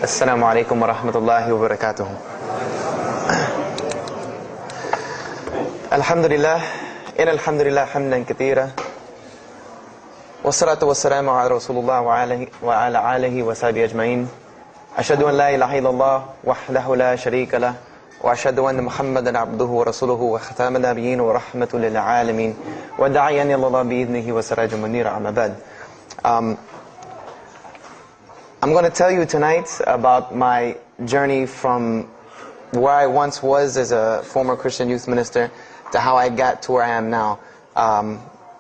السلام عليكم ورحمة الله وبركاته. الحمد لله إن الحمد لله حمدا كثيرا والصلاة والسلام على رسول الله وعلى آله وصحبه أجمعين. أشهد أن لا إله إلا الله وحده لا شريك له وأشهد أن محمدا عبده ورسوله وختام النبيين ورحمة للعالمين وداعيا إلى الله بإذنه وسراجا منيرا. أما بعد. I'm going to tell you tonight about my journey from where I once was as a former Christian youth minister to how I got to where I am now.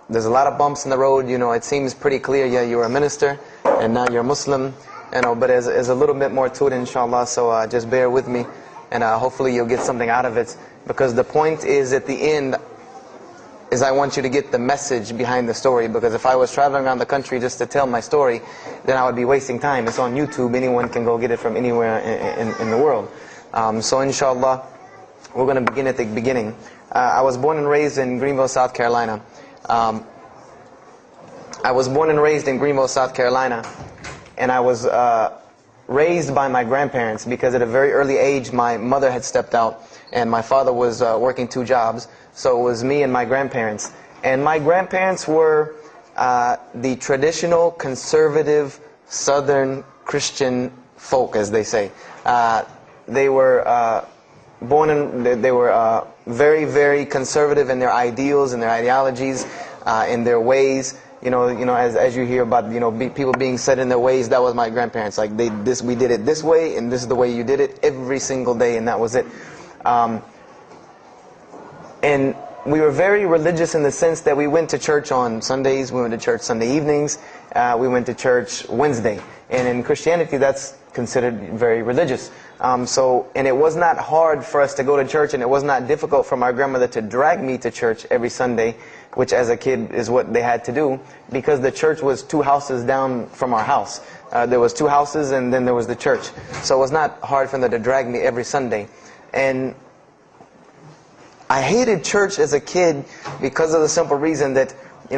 There's a lot of bumps in the road. You know, it seems pretty clear. Yeah, you're a minister and now you're a Muslim. You know, but there's a little bit more to it, inshallah. So just bear with me, and hopefully you'll get something out of it. Because the point is, at the end, is I want you to get the message behind the story. Because if I was traveling around the country just to tell my story, then I would be wasting time. It's on YouTube. Anyone can go get it from anywhere in the world. So inshallah, we're going to begin at the beginning. I was born and raised in Greenville, South Carolina. I was born and raised in Greenville, South Carolina. And I was raised by my grandparents because at a very early age, my mother had stepped out. And my father was working 2 jobs. So it was me and my grandparents. And my grandparents were the traditional, conservative, Southern Christian folk, as they say. They were they were very, very conservative in their ideals and their ideologies, in their ways. You know, as you hear about, people being set in their ways. That was my grandparents. Like we did it this way, and this is the way you did it every single day, and that was it. And we were very religious in the sense that we went to church on Sundays, we went to church Sunday evenings, we went to church Wednesday. And in Christianity, that's considered very religious. And it was not hard for us to go to church, and it was not difficult for my grandmother to drag me to church every Sunday, which as a kid is what they had to do, because the church was 2 houses down from our house. There was 2 houses, and then there was the church. So it was not hard for them to drag me every Sunday. And I hated church as a kid because of the simple reason that, we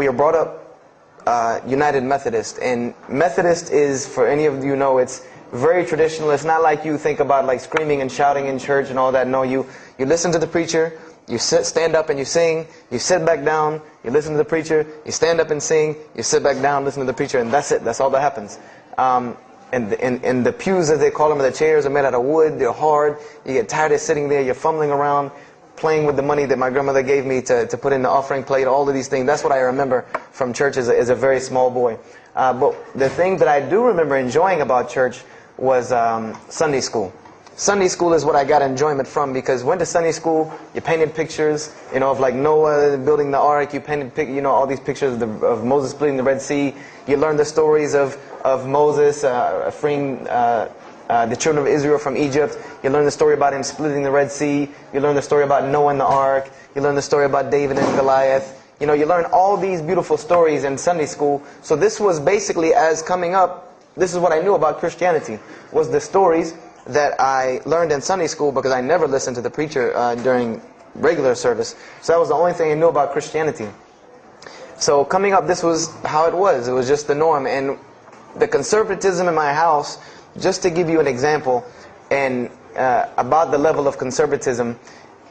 were brought up United Methodist. And Methodist is, for any of you know, it's very traditional. It's not like you think about like screaming and shouting in church and all that. No, you listen to the preacher, you stand up and you sing, you sit back down, you listen to the preacher, you stand up and sing, you sit back down, listen to the preacher, and that's it. That's all that happens. And the pews, as they call them, the chairs are made out of wood, they're hard, you get tired of sitting there, you're fumbling around, playing with the money that my grandmother gave me to put in the offering plate, all of these things. That's what I remember from church as a very small boy. But the thing that I do remember enjoying about church was Sunday school. Sunday school is what I got enjoyment from, because went to Sunday school, you painted pictures, of like Noah building the ark, you painted, all these pictures of Moses splitting the Red Sea. You learned the stories of Moses freeing the children of Israel from Egypt. You learn the story about him splitting the Red Sea. You learn the story about Noah and the ark. You learn the story about David and Goliath. You learn all these beautiful stories in Sunday school. So this was basically, as coming up, this is what I knew about Christianity, was the stories that I learned in Sunday school, because I never listened to the preacher during regular service. So that was the only thing I knew about Christianity. So coming up, this was how it was. It was just the norm. And the conservatism in my house, just to give you an example, and about the level of conservatism,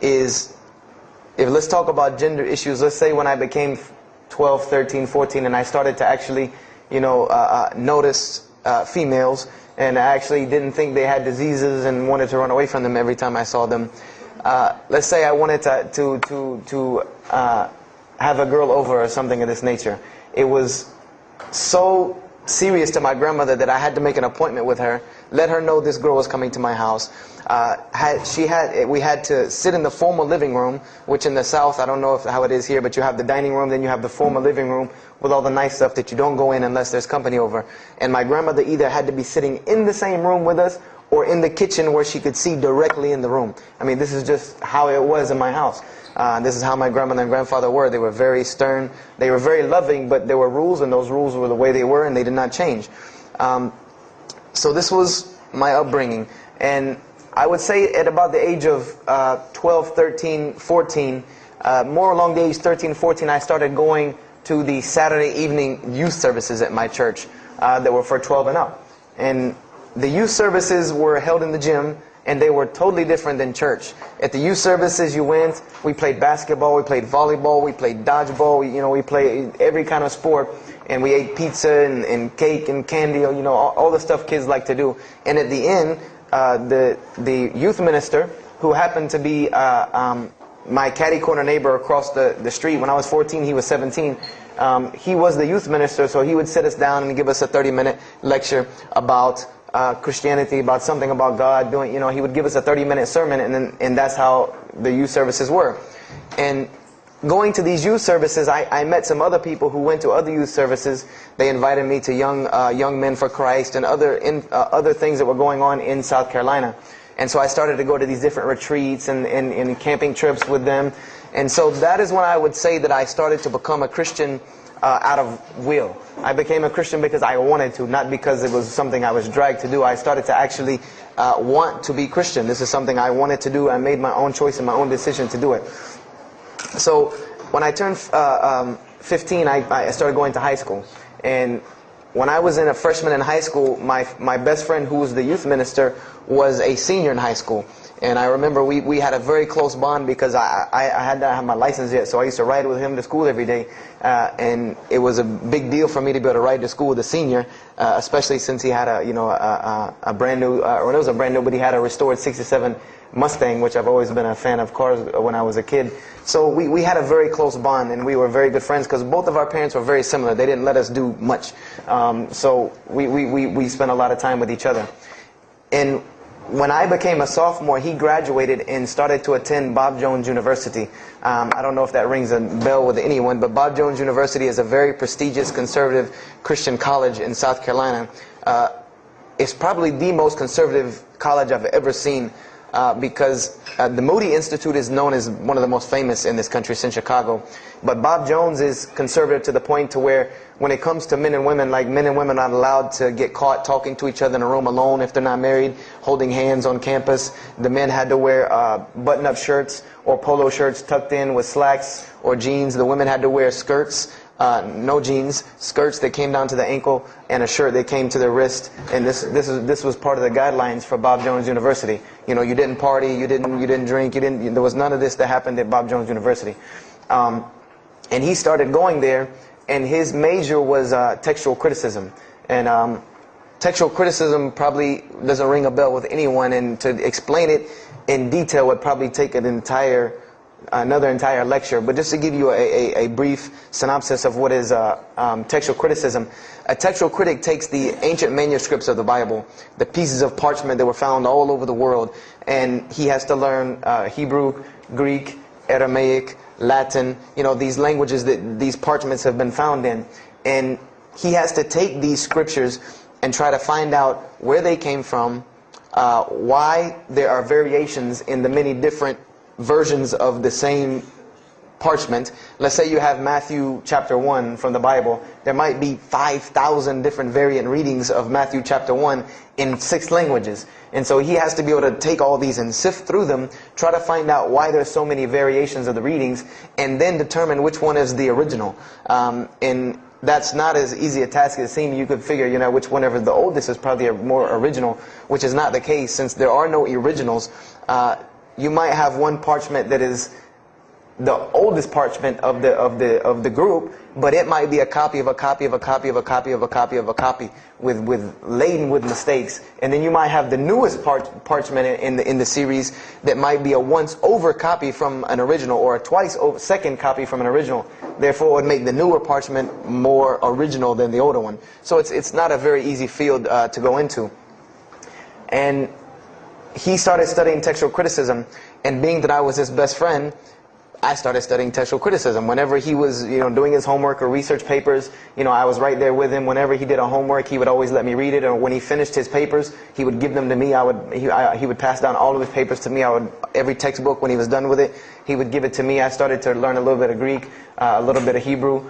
is, if let's talk about gender issues, let's say when I became 12, 13, 14, and I started to actually, notice females, and I actually didn't think they had diseases and wanted to run away from them every time I saw them. Let's say I wanted to have a girl over or something of this nature. It was so serious to my grandmother that I had to make an appointment with her, let her know this girl was coming to my house. We had to sit in the formal living room, which in the South, I don't know how it is here, but you have the dining room, then you have the formal living room with all the nice stuff that you don't go in unless there's company over. And my grandmother either had to be sitting in the same room with us or in the kitchen where she could see directly in the room. I mean, this is just how it was in my house. This is how my grandmother and grandfather were. They were very stern. They were very loving, but there were rules, and those rules were the way they were, and they did not change. So this was my upbringing. And I would say at about the age of 12, 13, 14, more along the age 13, 14, I started going to the Saturday evening youth services at my church that were for 12 and up. And the youth services were held in the gym, and they were totally different than church. At the youth services you went, we played basketball, we played volleyball, we played dodgeball, we played every kind of sport, and we ate pizza and cake and candy, all the stuff kids like to do. And at the end, the youth minister, who happened to be my catty corner neighbor across the street. When I was 14, he was 17. He was the youth minister, so he would sit us down and give us a 30-minute lecture about Christianity, about something about God. He would give us a 30-minute sermon, and that's how the youth services were. And going to these youth services, I met some other people who went to other youth services. They invited me to Young Men for Christ and other things that were going on in South Carolina. And so I started to go to these different retreats and camping trips with them. And so that is when I would say that I started to become a Christian out of will. I became a Christian because I wanted to, not because it was something I was dragged to do. I started to actually want to be Christian. This is something I wanted to do. I made my own choice and my own decision to do it. So when I turned 15, I started going to high school. And when I was a freshman in high school, my best friend, who was the youth minister, was a senior in high school. And I remember we had a very close bond because I had not had my license yet, so I used to ride with him to school every day. And it was a big deal for me to be able to ride to school with a senior, especially since he had a brand new, or it was a brand new, but he had a restored '67 Mustang, which I've always been a fan of cars when I was a kid. So we had a very close bond, and we were very good friends because both of our parents were very similar. They didn't let us do much. So we spent a lot of time with each other. And when I became a sophomore, he graduated and started to attend Bob Jones University. I don't know if that rings a bell with anyone, but Bob Jones University is a very prestigious conservative Christian college in South Carolina. It's probably the most conservative college I've ever seen. Because the Moody Institute is known as one of the most famous in this country since Chicago. But Bob Jones is conservative to the point to where when it comes to men and women, like men and women are not allowed to get caught talking to each other in a room alone if they're not married, holding hands on campus. The men had to wear button-up shirts or polo shirts tucked in with slacks or jeans. The women had to wear skirts. No jeans, skirts that came down to the ankle, and a shirt that came to the wrist. And this was part of the guidelines for Bob Jones University. You didn't party, you didn't drink, there was none of this that happened at Bob Jones University. And he started going there, and his major was textual criticism. And textual criticism probably doesn't ring a bell with anyone, and to explain it in detail would probably take another entire lecture. But just to give you a brief synopsis of what is textual criticism. A textual critic takes the ancient manuscripts of the Bible, the pieces of parchment that were found all over the world, and he has to learn Hebrew, Greek, Aramaic, Latin, these languages that these parchments have been found in. And he has to take these scriptures and try to find out where they came from, why there are variations in the many different versions of the same parchment. Let's say you have Matthew chapter 1 from the Bible. There might be 5,000 different variant readings of Matthew chapter 1 in 6 languages. And so he has to be able to take all these and sift through them, try to find out why there's so many variations of the readings, and then determine which one is the original. And that's not as easy a task as it seems. You could figure, which one ever the oldest is probably a more original, which is not the case. Since there are no originals, you might have one parchment that is the oldest parchment of the group, but it might be a copy of a copy of a copy of a copy of a copy of a copy laden with mistakes. And then you might have the newest parchment in the series that might be a once over copy from an original, or a twice over second copy from an original. Therefore, it would make the newer parchment more original than the older one. So it's not a very easy field to go into. And he started studying textual criticism, and being that I was his best friend, I started studying textual criticism. Whenever he was, doing his homework or research papers, I was right there with him. Whenever he did a homework, he would always let me read it. Or when he finished his papers, he would give them to me. He would pass down all of his papers to me. Every textbook, when he was done with it, he would give it to me. I started to learn a little bit of Greek, a little bit of Hebrew.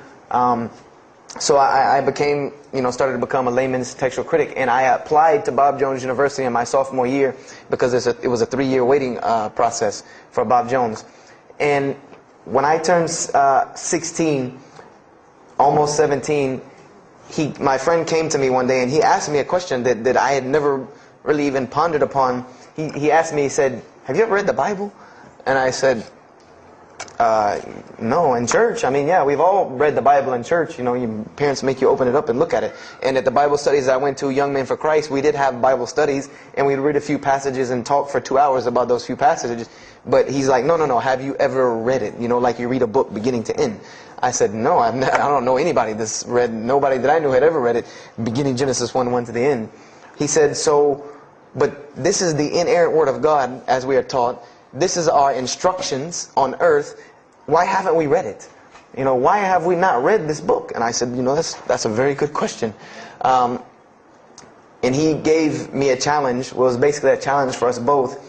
So I became, started to become a layman's textual critic, and I applied to Bob Jones University in my sophomore year because it was a 3-year waiting process for Bob Jones. And when I turned 16, almost 17, my friend came to me one day and he asked me a question that I had never really even pondered upon. He asked me, he said, "Have you ever read the Bible?" And I said, "No, in church. I mean, yeah, we've all read the Bible in church. You know, your parents make you open it up and look at it." And at the Bible studies I went to, Young Men for Christ, we did have Bible studies, and we'd read a few passages and talk for 2 hours about those few passages. But he's like, no, have you ever read it? You know, like you read a book beginning to end. I said, no, I don't know anybody that's read, nobody that I knew had ever read it, beginning Genesis 1 to the end. He said, but this is the inerrant word of God, as we are taught. This is our instructions on earth. Why haven't we read it? You know, why have we not read this book? And I said, you know, that's a very good question. And he gave me a challenge. Well, it was basically a challenge for us both.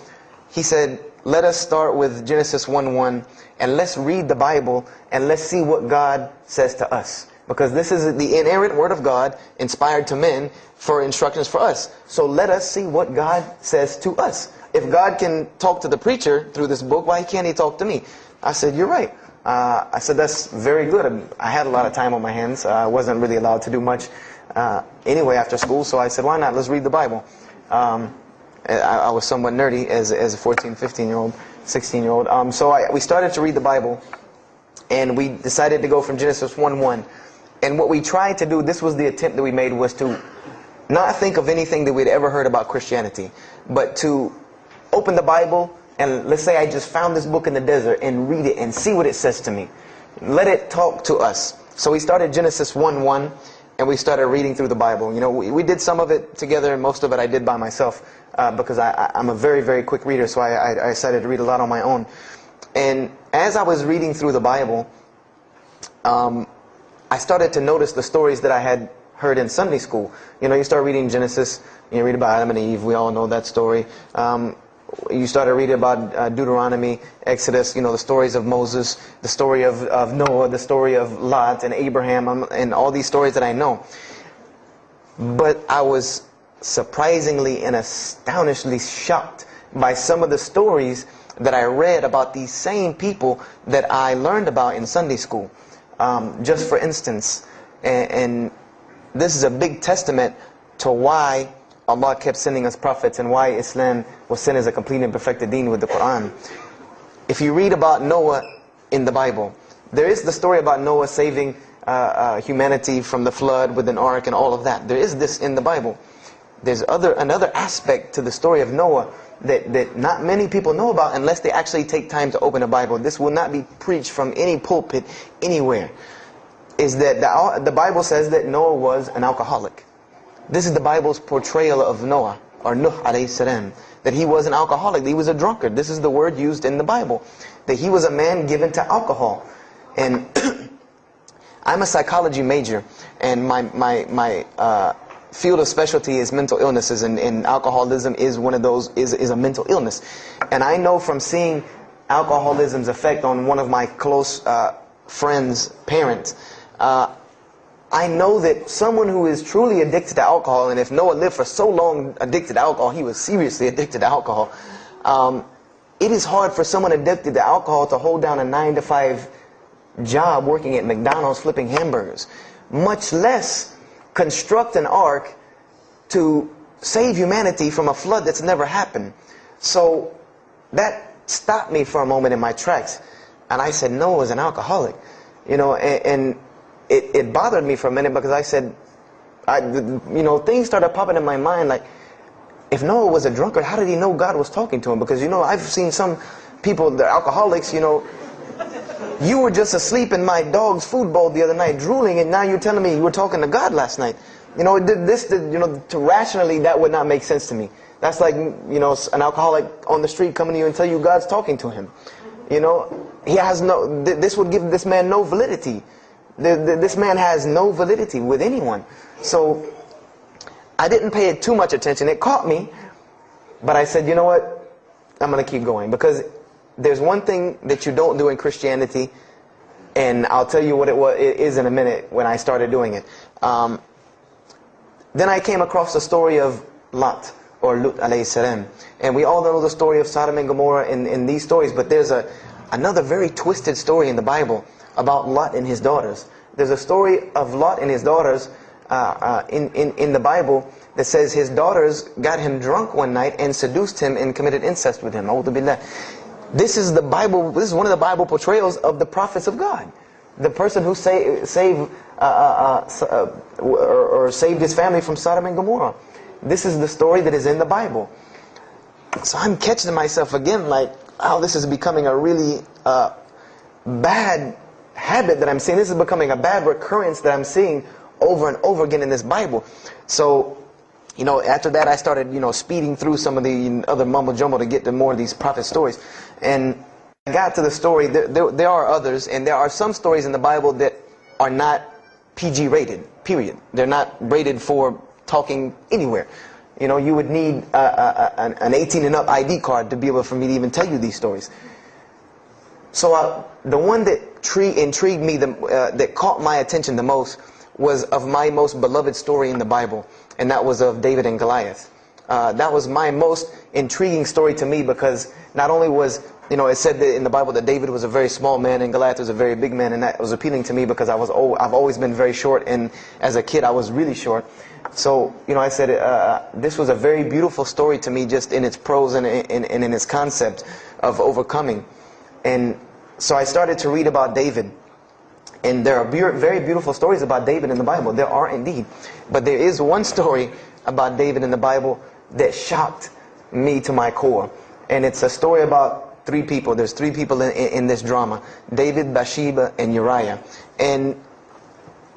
He said, let us start with Genesis 1:1 and let's read the Bible and let's see what God says to us. Because this is the inerrant word of God, inspired to men, for instructions for us. So let us see what God says to us. If God can talk to the preacher through this book, why can't he talk to me? I said, you're right. I said, that's very good. I had a lot of time on my hands. I wasn't really allowed to do much anyway after school. So I said, why not? Let's read the Bible. I was somewhat nerdy as a 14, 15-year-old, 16-year-old. So we started to read the Bible, and we decided to go from Genesis 1:1. And what we tried to do, this was the attempt that we made, was to not think of anything that we'd ever heard about Christianity, but to open the Bible, and let's say I just found this book in the desert, and read it and see what it says to me. Let it talk to us. So we started Genesis 1:1, and we started reading through the Bible. You know, we did some of it together, and most of it I did by myself, because I'm a very, very quick reader, so I decided to read a lot on my own. And as I was reading through the Bible, I started to notice the stories that I had heard in Sunday school. You know, you start reading Genesis, you read about Adam and Eve, we all know that story. You started reading about Deuteronomy, Exodus, you know, the stories of Moses, the story of Noah, the story of Lot and Abraham, and all these stories that I know. But I was surprisingly and astonishingly shocked by some of the stories that I read about these same people that I learned about in Sunday school. Just for instance, and this is a big testament to why Allah kept sending us prophets and why Islam was sent as a complete and perfected deen with the Quran. If you read about Noah in the Bible, there is the story about Noah saving humanity from the flood with an ark and all of that. There is this in the Bible. There's another aspect to the story of Noah that not many people know about unless they actually take time to open a Bible. This will not be preached from any pulpit anywhere. Is that the Bible says that Noah was an alcoholic. This is the Bible's portrayal of Noah, or Nuh alayhi salam, that he was an alcoholic, that he was a drunkard. This is the word used in the Bible, that he was a man given to alcohol. And I'm a psychology major, and my field of specialty is mental illnesses, and alcoholism is one of those, is a mental illness. And I know from seeing alcoholism's effect on one of my close friends' parents, I know that someone who is truly addicted to alcohol, and if Noah lived for so long addicted to alcohol, he was seriously addicted to alcohol. It is hard for someone addicted to alcohol to hold down a 9-to-5 job working at McDonald's flipping hamburgers, much less construct an ark to save humanity from a flood that's never happened. So that stopped me for a moment in my tracks, and I said, Noah was an alcoholic, you know, and it bothered me for a minute, because I said, you know, things started popping in my mind like, if Noah was a drunkard, how did he know God was talking to him? Because, you know, I've seen some people, they're alcoholics, you know, you were just asleep in my dog's food bowl the other night drooling, and now you're telling me you were talking to God last night. You know, you know, to rationally, that would not make sense to me. That's like, you know, an alcoholic on the street coming to you and tell you God's talking to him. You know, he has no, this would give this man no validity. This man has no validity with anyone. So I didn't pay it too much attention. It caught me, but I said, you know what, I'm going to keep going, because there's one thing that you don't do in Christianity, and I'll tell you what it is in a minute when I started doing it. Then I came across the story of Lot, or Lut alayhi salam, and we all know the story of Sodom and Gomorrah in these stories, but there's another very twisted story in the Bible about Lot and his daughters. There's a story of Lot and his daughters in the Bible that says his daughters got him drunk one night and seduced him and committed incest with him. A'udhu billah. This is the Bible. This is one of the Bible portrayals of the prophets of God. The person who saved his family from Sodom and Gomorrah. This is the story that is in the Bible. So I'm catching myself again, like, oh, this is becoming a really bad habit that I'm seeing. This is becoming a bad recurrence that I'm seeing over and over again in this Bible. So, after that I started, speeding through some of the other mumbo jumbo to get to more of these prophet stories. And I got to the story, there are others, and there are some stories in the Bible that are not PG rated, period. They're not rated for talking anywhere. You would need an 18 and up ID card to be able for me to even tell you these stories. So the one that intrigued me, that caught my attention the most, was of my most beloved story in the Bible, and that was of David and Goliath. That was my most intriguing story to me, because not only was, it said that in the Bible that David was a very small man and Goliath was a very big man, and that was appealing to me because I've always been very short, and as a kid I was really short. So, I said this was a very beautiful story to me, just in its prose and in its concept of overcoming. And so I started to read about David. And there are very beautiful stories about David in the Bible. There are indeed. But there is one story about David in the Bible that shocked me to my core. And it's a story about three people. There's three people in this drama: David, Bathsheba, and Uriah. And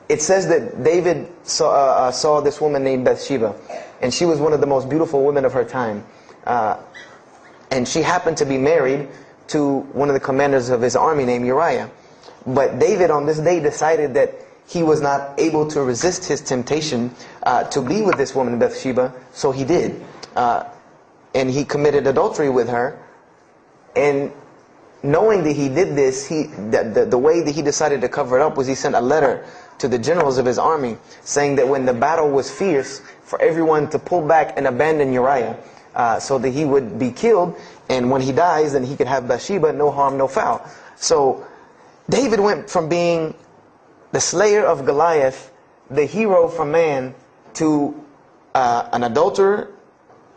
it says that David saw this woman named Bathsheba. And she was one of the most beautiful women of her time. And she happened to be married to one of the commanders of his army named Uriah. But David on this day decided that he was not able to resist his temptation to be with this woman Bathsheba, so he did. And he committed adultery with her. And knowing that he did this, the way that he decided to cover it up was he sent a letter to the generals of his army saying that when the battle was fierce, for everyone to pull back and abandon Uriah so that he would be killed, and when he dies then he could have Bathsheba, no harm, no foul. So David went from being the slayer of Goliath, the hero from man, to an adulterer,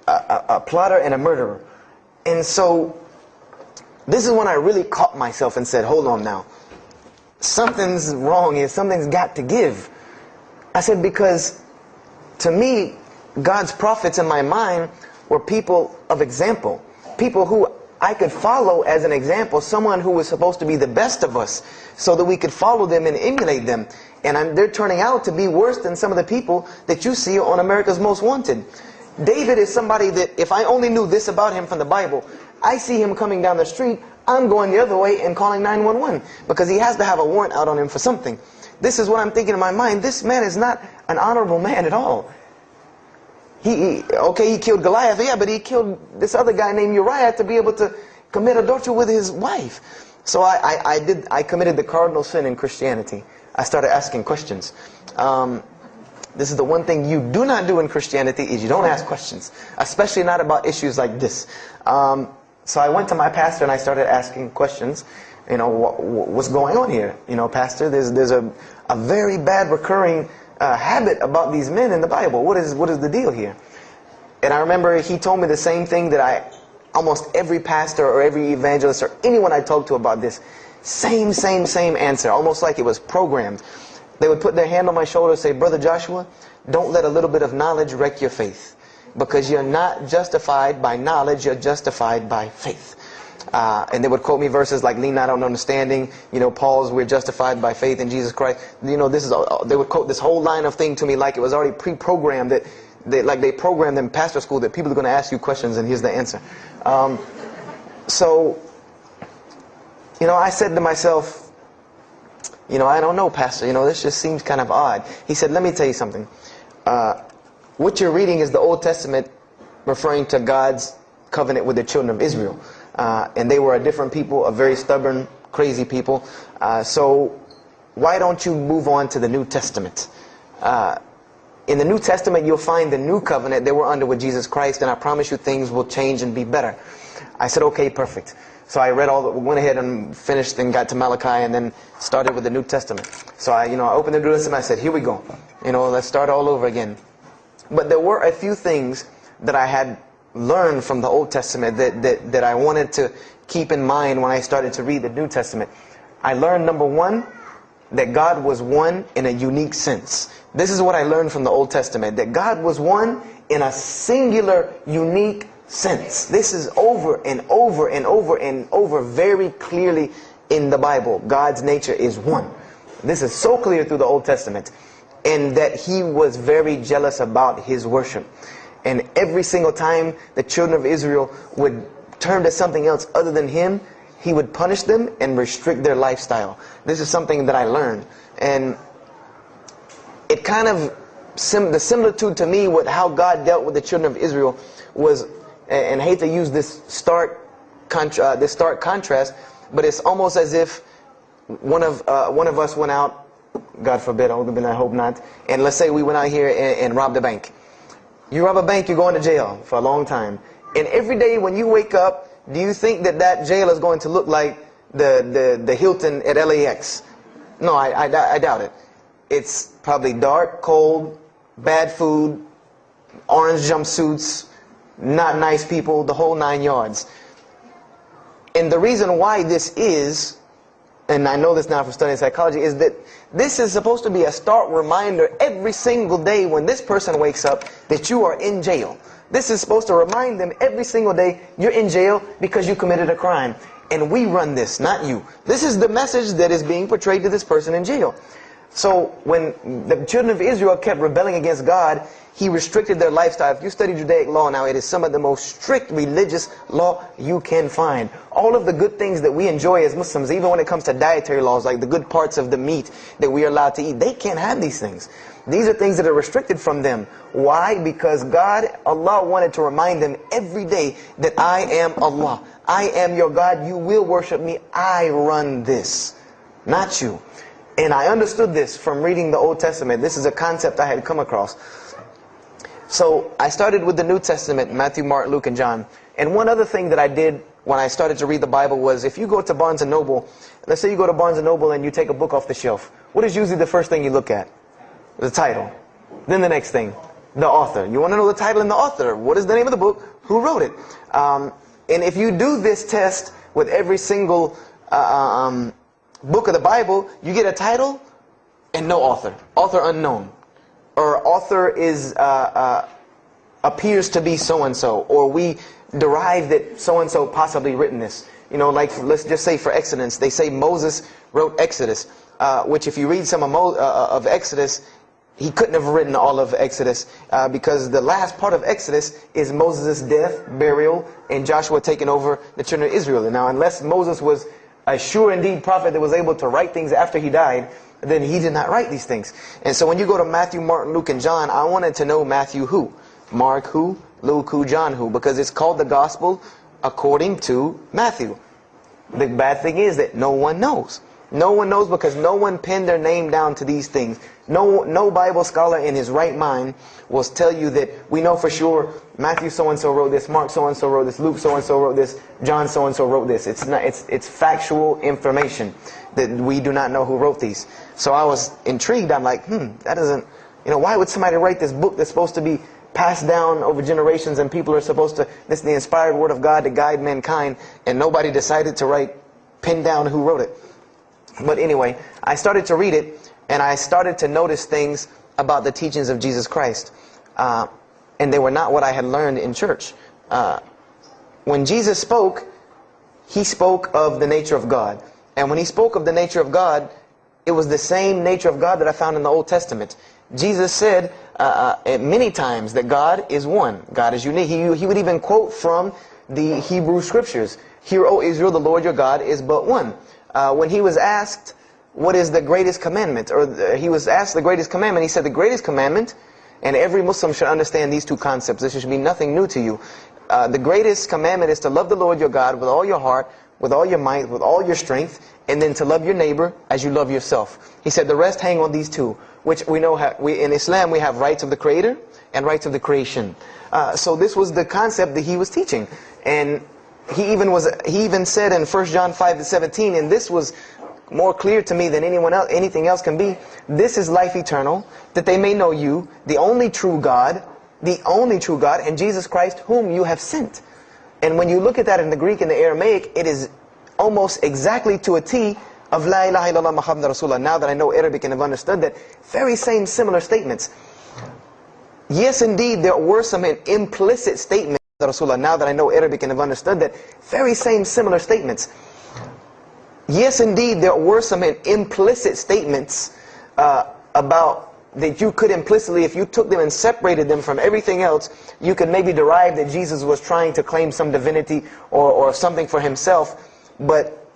a plotter, and a murderer. And so this is when I really caught myself and said, hold on now. Something's wrong here. Something's got to give. I said, because to me, God's prophets in my mind were people of example. People who I could follow as an example, someone who was supposed to be the best of us, so that we could follow them and emulate them. And they're turning out to be worse than some of the people that you see on America's Most Wanted. David is somebody that, if I only knew this about him from the Bible, I see him coming down the street, I'm going the other way and calling 911, because he has to have a warrant out on him for something. This is what I'm thinking in my mind. This man is not an honorable man at all. He killed Goliath, yeah, but he killed this other guy named Uriah to be able to commit adultery with his wife. So I committed the cardinal sin in Christianity. I started asking questions. This is the one thing you do not do in Christianity, is you don't ask questions, especially not about issues like this. So I went to my pastor and I started asking questions. What's going on here? Pastor, there's a very bad recurring habit about these men in the Bible. What is the deal here? And I remember he told me the same thing that almost every pastor or every evangelist or anyone I talked to about this, same answer, almost like it was programmed. They would put their hand on my shoulder and say, Brother Joshua, don't let a little bit of knowledge wreck your faith, because you're not justified by knowledge, you're justified by faith. And they would quote me verses like, lean not on understanding, Paul's, we're justified by faith in Jesus Christ. They would quote this whole line of thing to me like it was already pre-programmed, that they programmed in pastor school that people are going to ask you questions and here's the answer. So, I said to myself, I don't know, Pastor, this just seems kind of odd. He said, let me tell you something. What you're reading is the Old Testament referring to God's covenant with the children of Israel. And they were a different people, a very stubborn, crazy people. So why don't you move on to the New Testament? In the New Testament, you'll find the new covenant that we're under with Jesus Christ, and I promise you things will change and be better. I said, okay, perfect. So I went ahead and finished and got to Malachi and then started with the New Testament. So I opened the New Testament. I said, here we go. Let's start all over again. But there were a few things that I had learned from the Old Testament that I wanted to keep in mind when I started to read the New Testament. I learned, number one, that God was one in a unique sense. This is what I learned from the Old Testament, that God was one in a singular, unique sense. This is over and over and over and over very clearly in the Bible. God's nature is one. This is so clear through the Old Testament. And that He was very jealous about His worship. And every single time the children of Israel would turn to something else other than Him, He would punish them and restrict their lifestyle. This is something that I learned. And it kind of, the similitude to me with how God dealt with the children of Israel was, and I hate to use this stark contrast, but it's almost as if one of us went out, God forbid, I hope not, and let's say we went out here and robbed a bank. You rob a bank, you're going to jail for a long time. And every day when you wake up, do you think that jail is going to look like the Hilton at LAX? No, I doubt it. It's probably dark, cold, bad food, orange jumpsuits, not nice people, the whole 9 yards. And the reason why this is, and I know this now from studying psychology, is that this is supposed to be a stark reminder every single day when this person wakes up that you are in jail. This is supposed to remind them every single day you're in jail because you committed a crime. And we run this, not you. This is the message that is being portrayed to this person in jail. So when the children of Israel kept rebelling against God, He restricted their lifestyle. If you study Judaic law now, it is some of the most strict religious law you can find. All of the good things that we enjoy as Muslims, even when it comes to dietary laws, like the good parts of the meat that we are allowed to eat, they can't have these things. These are things that are restricted from them. Why? Because Allah wanted to remind them every day that I am Allah. I am your God. You will worship me. I run this, not you. And I understood this from reading the Old Testament. This is a concept I had come across. So I started with the New Testament, Matthew, Mark, Luke, and John. And one other thing that I did when I started to read the Bible was, if you go to Barnes & Noble, let's say you go to Barnes & Noble and you take a book off the shelf, what is usually the first thing you look at? The title. Then the next thing, the author. You want to know the title and the author. What is the name of the book? Who wrote it? And if you do this test with every single book of the Bible, you get a title and no author. Author unknown. Or author is appears to be so-and-so. Or we derive that so-and-so possibly written this. Like let's just say for Exodus, they say Moses wrote Exodus. Which if you read some of Exodus, he couldn't have written all of Exodus because the last part of Exodus is Moses' death, burial, and Joshua taking over the children of Israel. And now unless Moses was a sure indeed prophet that was able to write things after he died, then he did not write these things. And so when you go to Matthew, Mark, Luke, and John, I wanted to know Matthew who, Mark who, Luke who, John who, because it's called the Gospel according to Matthew. The bad thing is that no one knows. No one knows because no one penned their name down to these things. No Bible scholar in his right mind will tell you that we know for sure Matthew so-and-so wrote this, Mark so-and-so wrote this, Luke so-and-so wrote this, John so-and-so wrote this. It's factual information that we do not know who wrote these. So I was intrigued. I'm like, that doesn't, why would somebody write this book that's supposed to be passed down over generations and people are supposed to, this is the inspired word of God to guide mankind, and nobody decided to pin down who wrote it. But anyway, I started to read it, and I started to notice things about the teachings of Jesus Christ. And they were not what I had learned in church. When Jesus spoke, He spoke of the nature of God. And when He spoke of the nature of God, it was the same nature of God that I found in the Old Testament. Jesus said many times that God is one. God is unique. He would even quote from the Hebrew Scriptures. Hear, O Israel, the Lord your God is but one. When He was asked, what is the greatest commandment? Or He was asked the greatest commandment. He said the greatest commandment, and every Muslim should understand these two concepts. This should be nothing new to you. The greatest commandment is to love the Lord your God with all your heart, with all your might, with all your strength, and then to love your neighbor as you love yourself. He said the rest hang on these two, which we know in Islam we have rights of the Creator and rights of the creation. So this was the concept that He was teaching. And he even said in 1 John 5:17, and this was more clear to me than anything else can be, this is life eternal, that they may know you, the only true God, and Jesus Christ, whom you have sent. And when you look at that in the Greek and the Aramaic, it is almost exactly to a T of La ilaha illallah Muhammad Rasulullah. Now that I know Arabic and have understood that, very same similar statements. Yes, indeed, there were some implicit statements, Rasulullah. Now that I know Arabic and have understood that, very same similar statements. Yes, indeed, there were some implicit statements about that you could implicitly, if you took them and separated them from everything else, you could maybe derive that Jesus was trying to claim some divinity or something for himself. But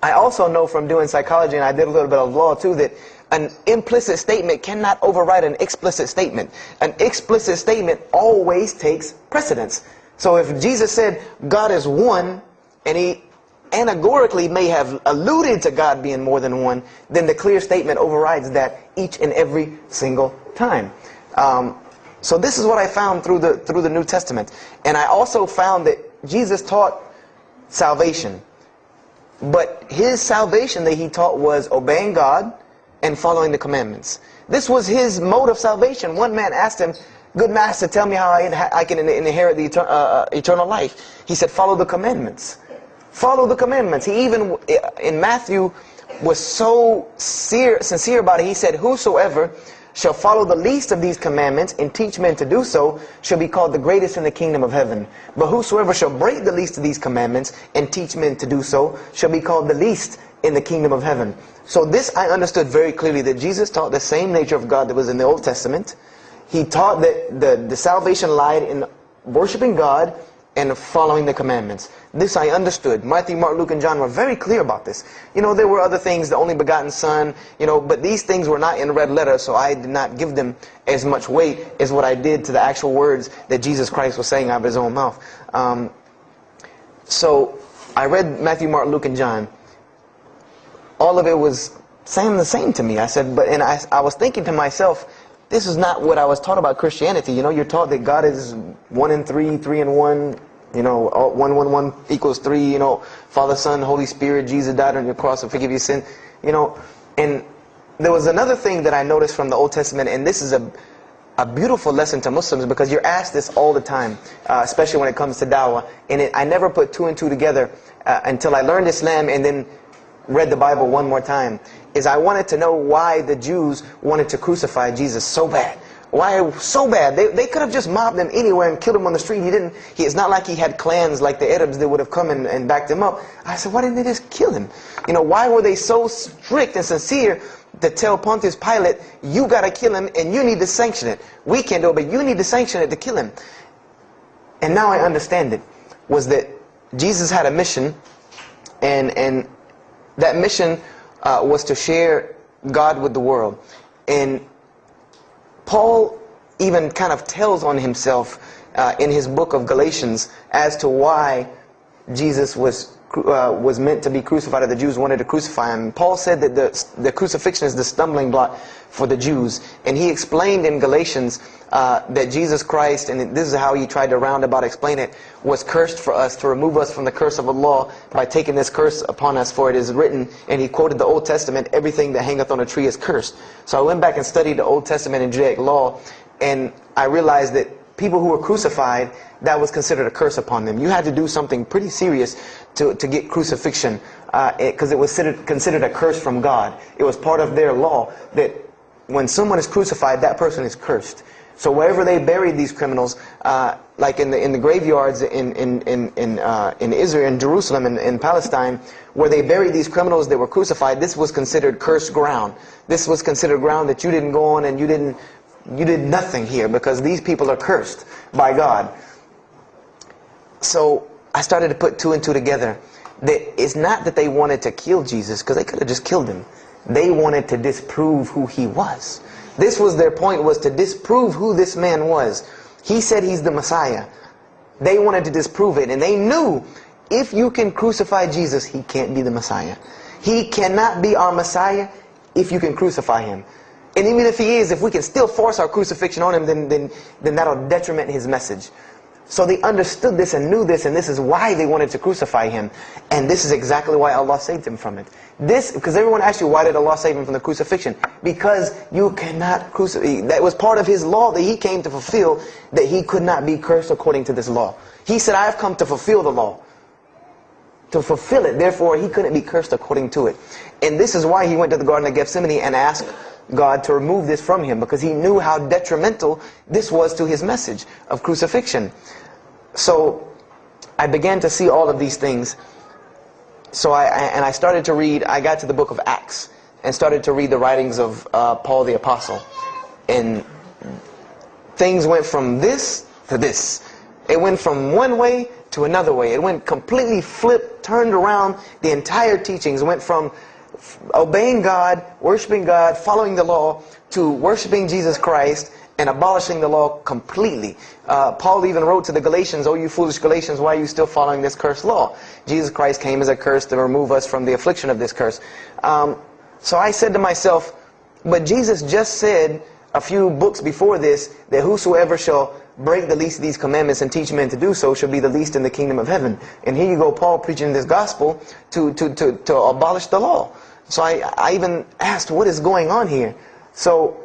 I also know from doing psychology, and I did a little bit of law too, that an implicit statement cannot override an explicit statement. An explicit statement always takes precedence. So if Jesus said God is one, and he allegorically may have alluded to God being more than one, then the clear statement overrides that each and every single time. So this is what I found through the New Testament. And I also found that Jesus taught salvation. But his salvation that he taught was obeying God and following the commandments. This was his mode of salvation. One man asked him, "Good master, tell me how I can inherit the eternal life." He said, "Follow the commandments." Follow the commandments. He even, in Matthew, was so sincere about it. He said, "Whosoever shall follow the least of these commandments and teach men to do so shall be called the greatest in the kingdom of heaven. But whosoever shall break the least of these commandments and teach men to do so shall be called the least in the kingdom of heaven." So this I understood very clearly, that Jesus taught the same nature of God that was in the Old Testament. He taught that the salvation lied in worshiping God and following the commandments. This I understood. Matthew, Mark, Luke, and John were very clear about this. You know, there were other things, the only begotten Son, you know, but these things were not in red letter, so I did not give them as much weight as what I did to the actual words that Jesus Christ was saying out of his own mouth. So I read Matthew, Mark, Luke, and John. All of it was saying the same to me. I said, and I was thinking to myself, this is not what I was taught about Christianity. You know, you're taught that God is 1 in 3, 3 in 1. You know, 1, 1, 1 equals 3. You know, Father, Son, Holy Spirit. Jesus died on your cross to forgive your sin. You know, and there was another thing that I noticed from the Old Testament, and this is a beautiful lesson to Muslims, because you're asked this all the time, especially when it comes to dawah. And I never put 2 and 2 together until I learned Islam and then read the Bible one more time. Is I wanted to know why the Jews wanted to crucify Jesus so bad. Why so bad? They could have just mobbed him anywhere and killed him on the street. It's not like he had clans like the Arabs that would have come and backed him up. I said, why didn't they just kill him? You know, why were they so strict and sincere to tell Pontius Pilate, you got to kill him and you need to sanction it? We can't do it, but you need to sanction it to kill him. And now I understand it. Was that Jesus had a mission, and that mission was to share God with the world. And Paul even kind of tells on himself in his book of Galatians as to why Jesus was meant to be crucified, or the Jews wanted to crucify him. Paul said that the crucifixion is the stumbling block for the Jews. And he explained in Galatians that Jesus Christ, and this is how he tried to roundabout explain it, was cursed for us, to remove us from the curse of Allah by taking this curse upon us. For it is written, and he quoted the Old Testament, everything that hangeth on a tree is cursed. So I went back and studied the Old Testament and Judaic law, and I realized that people who were crucified, that was considered a curse upon them. You had to do something pretty serious to get crucifixion, because it was considered a curse from God. It was part of their law that when someone is crucified, that person is cursed. So wherever they buried these criminals, like in the graveyards in Israel, in Jerusalem, in Palestine, where they buried these criminals that were crucified, this was considered cursed ground. This was considered ground that you didn't go on, and you did nothing here, because these people are cursed by God. So I started to put 2 and 2 together. That it's not that they wanted to kill Jesus, because they could have just killed him. They wanted to disprove who he was. This was their point, was to disprove who this man was. He said he's the Messiah. They wanted to disprove it, and they knew if you can crucify Jesus, he can't be the Messiah. He cannot be our Messiah if you can crucify him. And even if he is, if we can still force our crucifixion on him, then that'll detriment his message. So they understood this and knew this, and this is why they wanted to crucify him. And this is exactly why Allah saved him from it. Because everyone asks you, why did Allah save him from the crucifixion? Because you cannot crucify. That was part of his law that he came to fulfill, that he could not be cursed according to this law. He said, I have come to fulfill the law. To fulfill it. Therefore, he couldn't be cursed according to it. And this is why he went to the Garden of Gethsemane and asked God to remove this from him, because he knew how detrimental this was to his message of crucifixion. So I began to see all of these things. So I started to read. I got to the book of Acts and started to read the writings of Paul the Apostle. And things went from this to this. It went from one way to another way. It went completely flipped, turned around. The entire teachings went from obeying God, worshiping God, following the law, to worshiping Jesus Christ and abolishing the law completely. Paul even wrote to the Galatians, "Oh, you foolish Galatians, why are you still following this cursed law? Jesus Christ came as a curse to remove us from the affliction of this curse." So I said to myself, but Jesus just said a few books before this that whosoever shall break the least of these commandments and teach men to do so shall be the least in the kingdom of heaven. And here you go, Paul preaching this gospel to abolish the law. So I even asked, what is going on here? So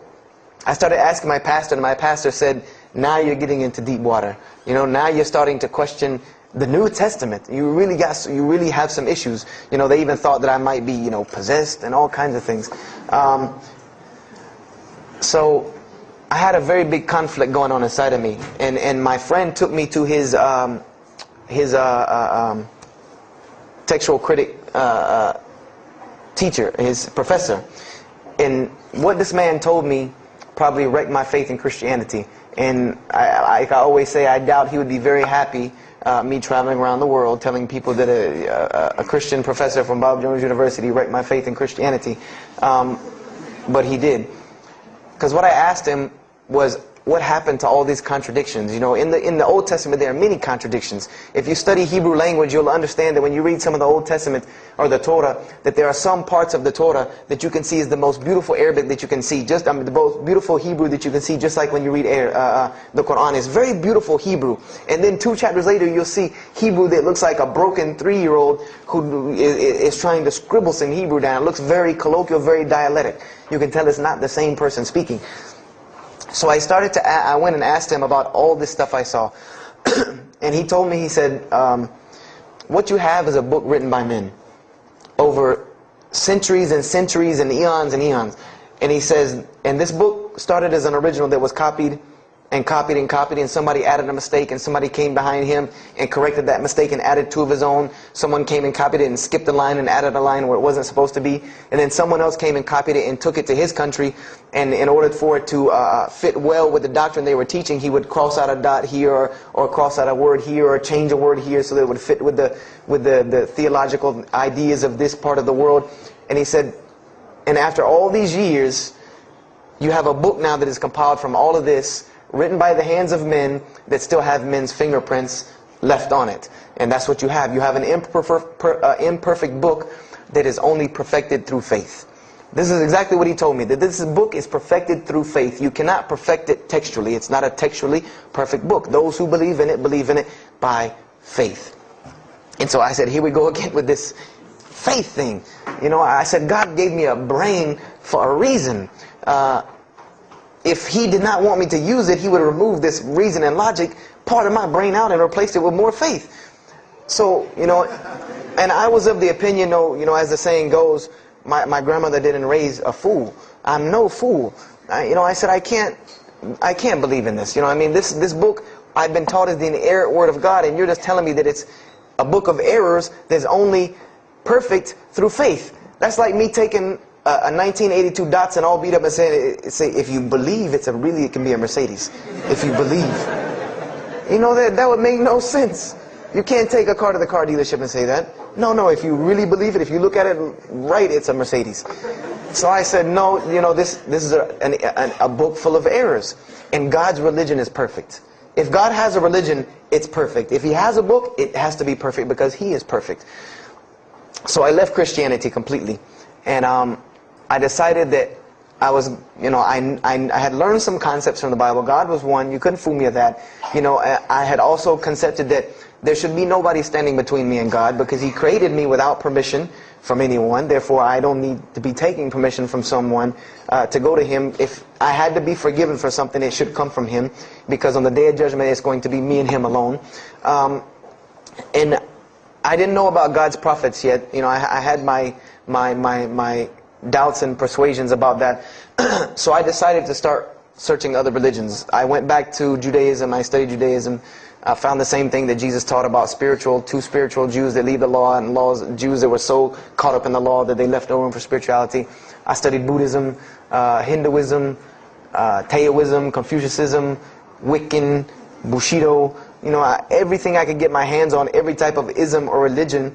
I started asking my pastor, and my pastor said, now you're getting into deep water. You know, now you're starting to question the New Testament. You really have some issues. You know, they even thought that I might be, possessed and all kinds of things. So I had a very big conflict going on inside of me, and my friend took me to his textual critic teacher, his professor. And what this man told me probably wrecked my faith in Christianity. And I always say, I doubt he would be very happy me traveling around the world telling people that a Christian professor from Bob Jones University wrecked my faith in Christianity. But he did. Because what I asked him was, what happened to all these contradictions? You know, in the Old Testament there are many contradictions. If you study Hebrew language, you'll understand that when you read some of the Old Testament or the Torah, that there are some parts of the Torah that you can see is the most beautiful Arabic that you can see, the most beautiful Hebrew that you can see, just like when you read the Quran. It's very beautiful Hebrew. And then 2 chapters later, you'll see Hebrew that looks like a broken 3-year-old who is trying to scribble some Hebrew down. It looks very colloquial, very dialectic. You can tell it's not the same person speaking. So I went and asked him about all this stuff I saw. And he told me, he said, what you have is a book written by men over centuries and centuries and eons and eons. And he says, and this book started as an original that was copied and copied and copied, and somebody added a mistake, and somebody came behind him and corrected that mistake and added 2 of his own. Someone came and copied it and skipped a line and added a line where it wasn't supposed to be. And then someone else came and copied it and took it to his country, and in order for it to fit well with the doctrine they were teaching, he would cross out a dot here or cross out a word here or change a word here so that it would fit with the theological ideas of this part of the world. And he said, and after all these years, you have a book now that is compiled from all of this, written by the hands of men that still have men's fingerprints left on it. And that's what you have. You have an imperfect book that is only perfected through faith. This is exactly what he told me, that this book is perfected through faith. You cannot perfect it textually. It's not a textually perfect book. Those who believe in it by faith. And so I said, here we go again with this faith thing. You know, I said, God gave me a brain for a reason. If he did not want me to use it, he would remove this reason and logic part of my brain out and replace it with more faith. So, and I was of the opinion, as the saying goes, my grandmother didn't raise a fool. I'm no fool. I said, I can't believe in this. This book I've been taught is the inerrant word of God, and you're just telling me that it's a book of errors that's only perfect through faith. That's like me taking a 1982 Datsun all beat up and say, if you believe, it can be a Mercedes. If you believe. That would make no sense. You can't take a car to the car dealership and say that. No, if you really believe it, if you look at it right, it's a Mercedes. So I said, no, this is a book full of errors. And God's religion is perfect. If God has a religion, it's perfect. If he has a book, it has to be perfect because he is perfect. So I left Christianity completely. And I decided that I was, I had learned some concepts from the Bible. God was one. You couldn't fool me of that. I had also concepted that there should be nobody standing between me and God, because He created me without permission from anyone. Therefore, I don't need to be taking permission from someone to go to Him. If I had to be forgiven for something, it should come from Him, because on the day of judgment, it's going to be me and Him alone. And I didn't know about God's prophets yet. I had my doubts and persuasions about that. So I decided to start searching other religions. I went back to Judaism. I studied Judaism. I found the same thing that Jesus taught about two spiritual Jews that leave the law, and Jews that were so caught up in the law that they left no room for spirituality. I studied Buddhism, Hinduism, Taoism, Confucianism, Wiccan, Bushido. Everything I could get my hands on, every type of ism or religion,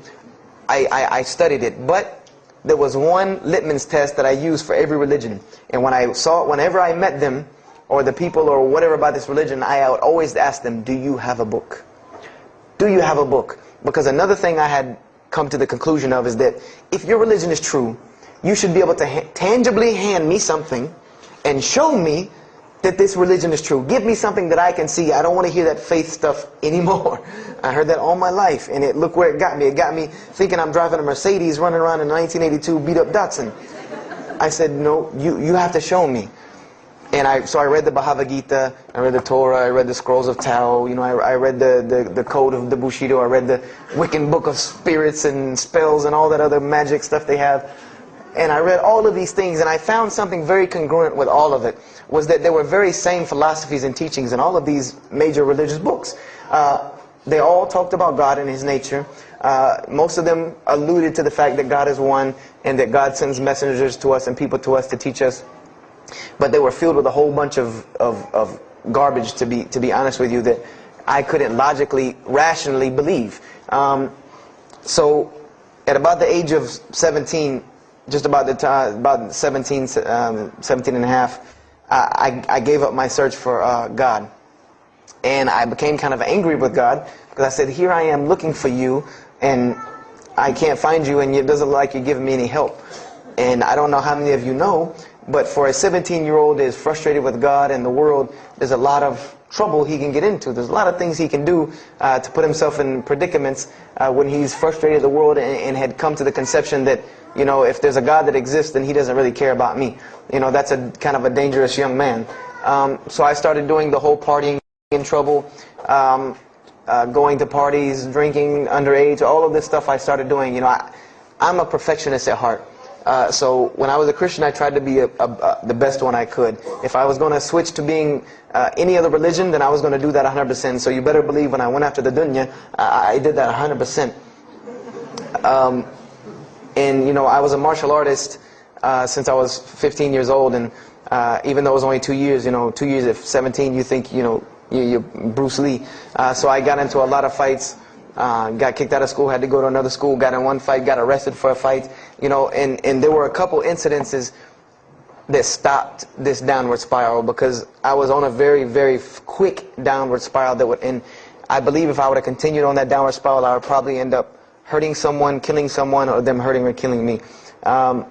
I studied it. But there was one litmus test that I used for every religion. And whenever I met them, or the people or whatever about this religion, I would always ask them, do you have a book? Do you have a book? Because another thing I had come to the conclusion of is that if your religion is true, you should be able to tangibly hand me something and show me that this religion is true. Give me something that I can see. I don't want to hear that faith stuff anymore. I heard that all my life, and look where it got me. It got me thinking I'm driving a Mercedes, running around in a 1982 beat-up Datsun. I said, no, you have to show me. And so I read the Bhagavad Gita, I read the Torah, I read the Scrolls of Tao, I read the Code of the Bushido, I read the Wiccan Book of Spirits and Spells and all that other magic stuff they have. And I read all of these things, and I found something very congruent with all of it, was that there were very same philosophies and teachings in all of these major religious books. They all talked about God and His nature. Most of them alluded to the fact that God is one, and that God sends messengers to us and people to us to teach us. But they were filled with a whole bunch of garbage, to be honest with you, that I couldn't logically, rationally believe. So at about the age of 17, just about the time, about 17 and a half, I gave up my search for God. And I became kind of angry with God, because I said, here I am looking for you, and I can't find you, and it doesn't look like you're giving me any help. And I don't know how many of you know, but for a 17-year-old that is frustrated with God and the world, there's a lot of trouble he can get into. There's a lot of things he can do to put himself in predicaments when he's frustrated the world and had come to the conception that, if there's a God that exists, then He doesn't really care about me. That's a kind of a dangerous young man. So I started doing the whole partying in trouble, going to parties, drinking underage, all of this stuff I started doing. I'm a perfectionist at heart. So when I was a Christian, I tried to be the best one I could. If I was going to switch to being any other religion, then I was going to do that 100%. So you better believe when I went after the dunya, I did that 100%. And I was a martial artist since I was 15 years old, and even though it was only 2 years, 2 years at 17, you think you're Bruce Lee. So I got into a lot of fights. Got kicked out of school, had to go to another school, got in one fight, got arrested for a fight, and there were a couple incidences that stopped this downward spiral, because I was on a very, very quick downward spiral and I believe if I would have continued on that downward spiral, I would probably end up hurting someone, killing someone, or them hurting or killing me. And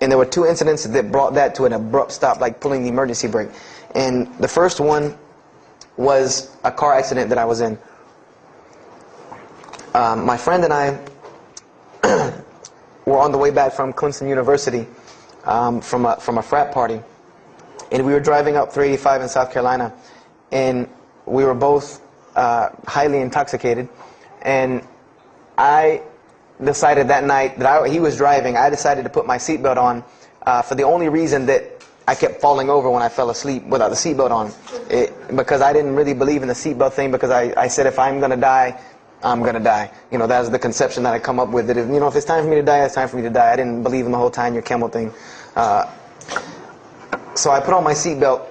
there were two incidents that brought that to an abrupt stop, like pulling the emergency brake. And the first one was a car accident that I was in. My friend and I were on the way back from Clemson University from a frat party, and we were driving up 385 in South Carolina, and we were both highly intoxicated, and I decided that night that he was driving, I decided to put my seatbelt on for the only reason that I kept falling over when I fell asleep without the seatbelt on, because I didn't really believe in the seatbelt thing, because I said if I'm going to die, I'm going to die. That was the conception that I come up with, that if it's time for me to die, it's time for me to die. I didn't believe in the whole tying your camel thing. So I put on my seatbelt,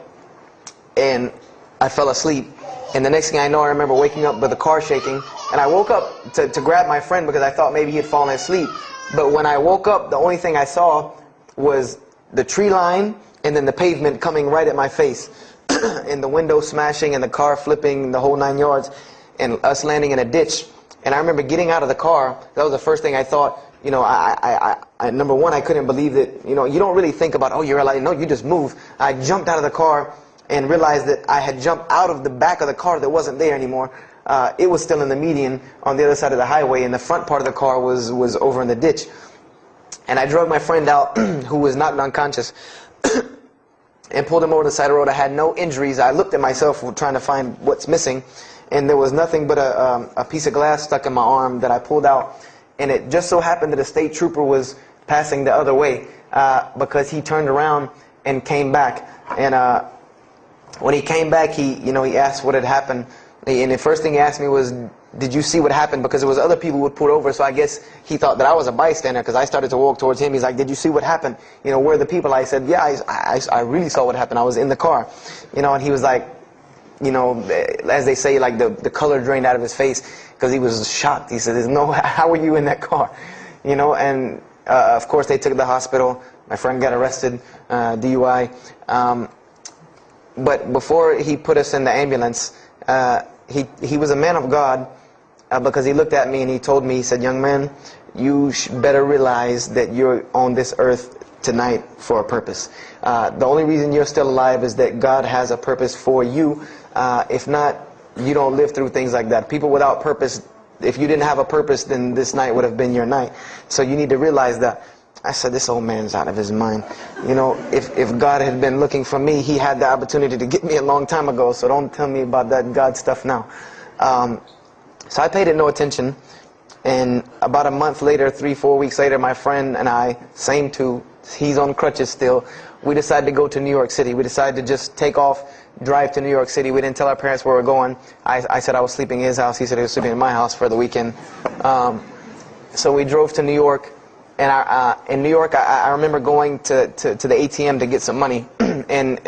and I fell asleep. And the next thing I know, I remember waking up with the car shaking, and I woke up to grab my friend because I thought maybe he had fallen asleep. But when I woke up, the only thing I saw was the tree line and then the pavement coming right at my face, and the window smashing and the car flipping, the whole 9 yards. And us landing in a ditch. And I remember getting out of the car. That was the first thing I thought. I number one, I couldn't believe that, you don't really think about, oh, you're alive. No, you just move. I jumped out of the car and realized that I had jumped out of the back of the car that wasn't there anymore. It was still in the median on the other side of the highway, and the front part of the car was over in the ditch. And I drug my friend out, who was knocked unconscious, and pulled him over to the side of the road. I had no injuries. I looked at myself trying to find what's missing, and there was nothing but a piece of glass stuck in my arm that I pulled out. And it just so happened that a state trooper was passing the other way, because he turned around and came back. And when he came back, he asked what had happened. And the first thing he asked me was, did you see what happened? Because there was other people who would pull over, so I guess he thought that I was a bystander, because I started to walk towards him. He's like, did you see what happened? Where are the people? I said, yeah, I really saw what happened. I was in the car. And he was like, as they say, like the color drained out of his face, because he was shocked. He said, how were you in that car? And of course they took to the hospital. My friend got arrested, DUI. But before he put us in the ambulance, he was a man of God, because he looked at me and he told me, he said, young man, you better realize that you're on this earth tonight for a purpose. The only reason you're still alive is that God has a purpose for you. If not, you don't live through things like that. People without purpose, if you didn't have a purpose, then this night would have been your night. So you need to realize that. I said, this old man's out of his mind. If God had been looking for me, he had the opportunity to get me a long time ago, so don't tell me about that God stuff now. So I paid it no attention, and about a month later, 3-4 weeks later, my friend and I, same two, he's on crutches still, we decided to go to New York City. We decided to just take off, drive to New York City. We didn't tell our parents where we were going. I said I was sleeping in his house, he said he was sleeping in my house for the weekend. So we drove to New York. And in New York, I remember going to the ATM to get some money. And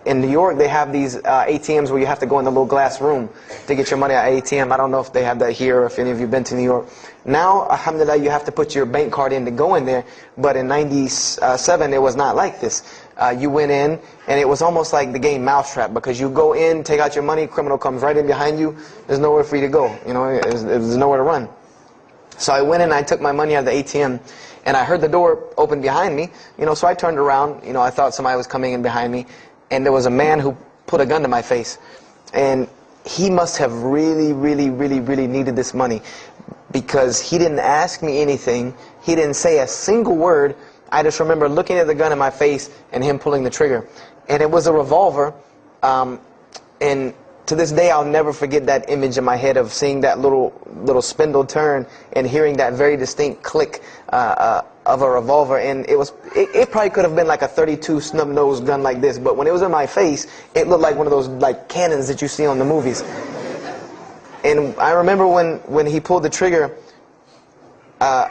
in New York, they have these ATMs where you have to go in the little glass room to get your money at ATM. I don't know if they have that here, or if any of you have been to New York. Now, alhamdulillah, you have to put your bank card in to go in there. But in '97, it was not like this. You went in, and it was almost like the game Mousetrap, because you go in, take out your money, criminal comes right in behind you. There's nowhere for you to go. There's nowhere to run. So I went in and I took my money out of the ATM, and I heard the door open behind me, so I turned around, I thought somebody was coming in behind me, and there was a man who put a gun to my face. And he must have really, really, really, really needed this money, because he didn't ask me anything, he didn't say a single word. I just remember looking at the gun in my face and him pulling the trigger. And it was a revolver, and to this day, I'll never forget that image in my head of seeing that little spindle turn and hearing that very distinct click of a revolver. And it probably could have been like a .32 snub-nosed gun like this, but when it was in my face, it looked like one of those like cannons that you see on the movies. And I remember when he pulled the trigger, I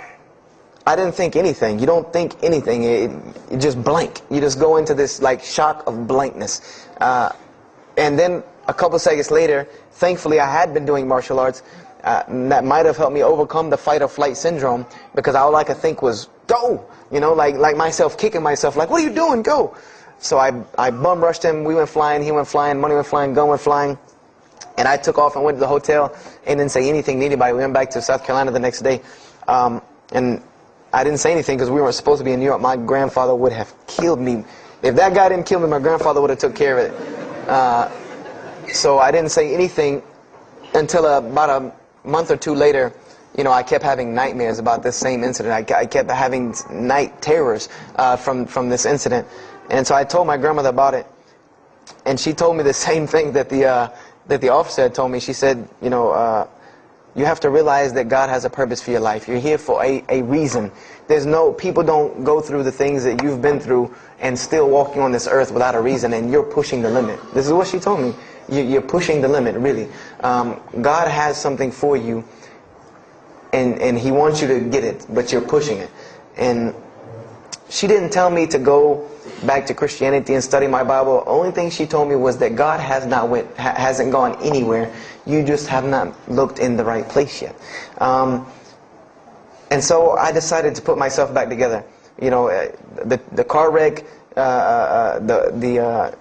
didn't think anything. You don't think anything. You just blank. You just go into this like shock of blankness. And then a couple seconds later, thankfully I had been doing martial arts. That might have helped me overcome the fight or flight syndrome, because all I could think was, go! Like myself kicking myself, like, what are you doing? Go! So I bum rushed him, we went flying, he went flying, money went flying, gun went flying. And I took off and went to the hotel and didn't say anything to anybody. We went back to South Carolina the next day. And I didn't say anything because we weren't supposed to be in New York. My grandfather would have killed me. If that guy didn't kill me, my grandfather would have took care of it. So I didn't say anything until about a month or two later. I kept having nightmares about this same incident. I kept having night terrors from this incident. And so I told my grandmother about it. And she told me the same thing that the officer had told me. She said, you have to realize that God has a purpose for your life. You're here for a reason. People don't go through the things that you've been through and still walking on this earth without a reason, and you're pushing the limit. This is what she told me. You're pushing the limit, really. God has something for you, and He wants you to get it, but you're pushing it. And she didn't tell me to go back to Christianity and study my Bible. The only thing she told me was that God hasn't gone anywhere. You just have not looked in the right place yet. And so I decided to put myself back together. The car wreck, the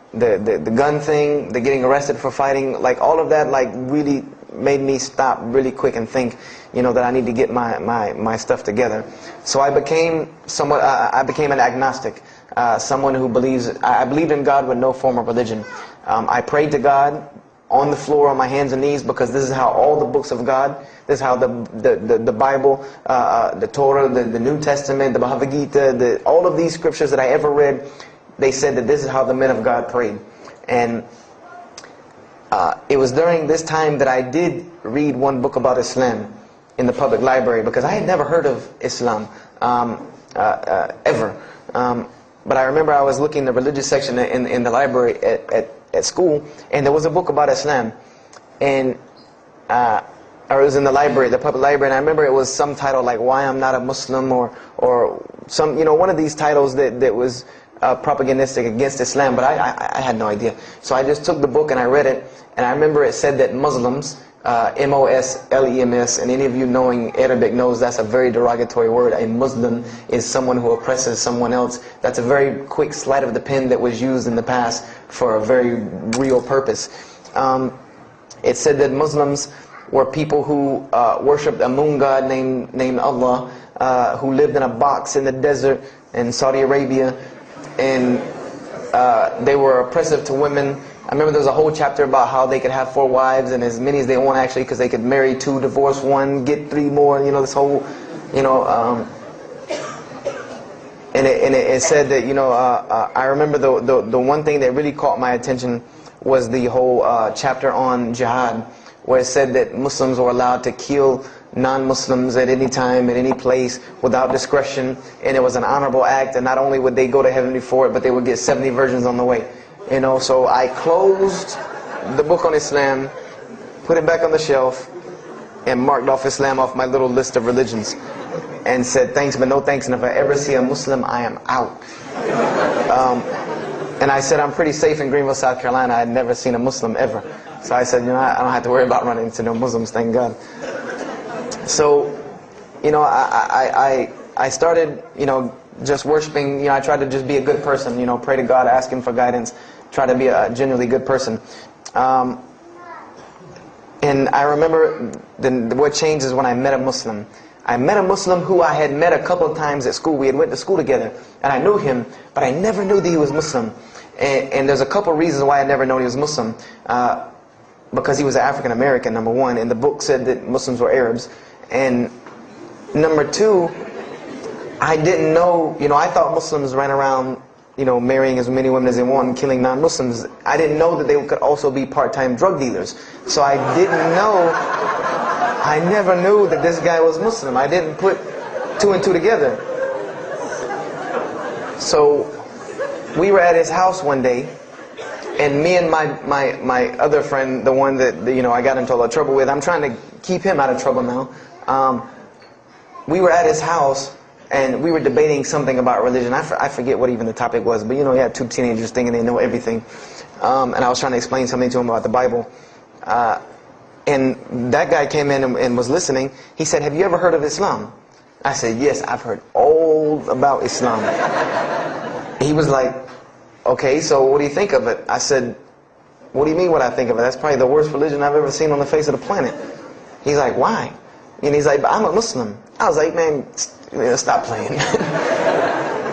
gun thing, the getting arrested for fighting, like all of that, like really made me stop really quick and think, that I need to get my stuff together. So I became an agnostic, someone who I believed in God with no form of religion. I prayed to God on the floor on my hands and knees, because this is how all the books of God, this is how the Bible, the Torah, the New Testament, the Bhagavad Gita, all of these scriptures that I ever read, they said that this is how the men of God prayed. And it was during this time that I did read one book about Islam in the public library, because I had never heard of Islam ever. But I remember I was looking in the religious section in the library at school, and there was a book about Islam, and or it was in the library, the public library, and I remember it was some title like "Why I'm Not a Muslim," or some, one of these titles that was propagandistic against Islam, but I had no idea. So I just took the book and I read it, and I remember it said that Muslims, M-O-S-L-E-M-S, and any of you knowing Arabic knows that's a very derogatory word. A Muslim is someone who oppresses someone else. That's a very quick sleight of the pen that was used in the past for a very real purpose. It said that Muslims were people who worshipped a moon god named Allah, who lived in a box in the desert in Saudi Arabia, and they were oppressive to women. I remember there was a whole chapter about how they could have 4 wives and as many as they want, actually, because they could marry 2, divorce 1, get 3 more. This whole, and it said that I remember the one thing that really caught my attention was the whole chapter on jihad, where it said that Muslims were allowed to kill non-Muslims at any time, at any place, without discretion, and it was an honorable act, and not only would they go to heaven for it, but they would get 70 virgins on the way. So I closed the book on Islam, put it back on the shelf, and marked off Islam off my little list of religions, and said thanks but no thanks, and if I ever see a Muslim, I am out. And I said I'm pretty safe in Greenville, South Carolina. I had never seen a Muslim ever. So I said, I don't have to worry about running into no Muslims, thank God. So, I started, just worshiping. I tried to just be a good person, pray to God, ask Him for guidance, try to be a genuinely good person. And I remember what changed is when I met a Muslim. I met a Muslim who I had met a couple of times at school. We had went to school together, and I knew him, but I never knew that he was Muslim. And there's a couple of reasons why I never known he was Muslim. Because he was African American, number one, and the book said that Muslims were Arabs. And number two, I didn't know, I thought Muslims ran around, marrying as many women as they want and killing non-Muslims. I didn't know that they could also be part-time drug dealers. So I never knew that this guy was Muslim. I didn't put 2 and 2 together. So we were at his house one day, and me and my other friend, the one that I got into a lot of trouble with, I'm trying to keep him out of trouble now. We were at his house, and we were debating something about religion. I forget what even the topic was, but you had 2 teenagers thinking they know everything. And I was trying to explain something to him about the Bible. And that guy came in and was listening. He said, "Have you ever heard of Islam?" I said, "Yes, I've heard all about Islam." He was like, "Okay, so what do you think of it?" I said, "What do you mean what I think of it? That's probably the worst religion I've ever seen on the face of the planet." He's like, "Why?" And he's like, "I'm a Muslim." I was like, "Man, stop playing."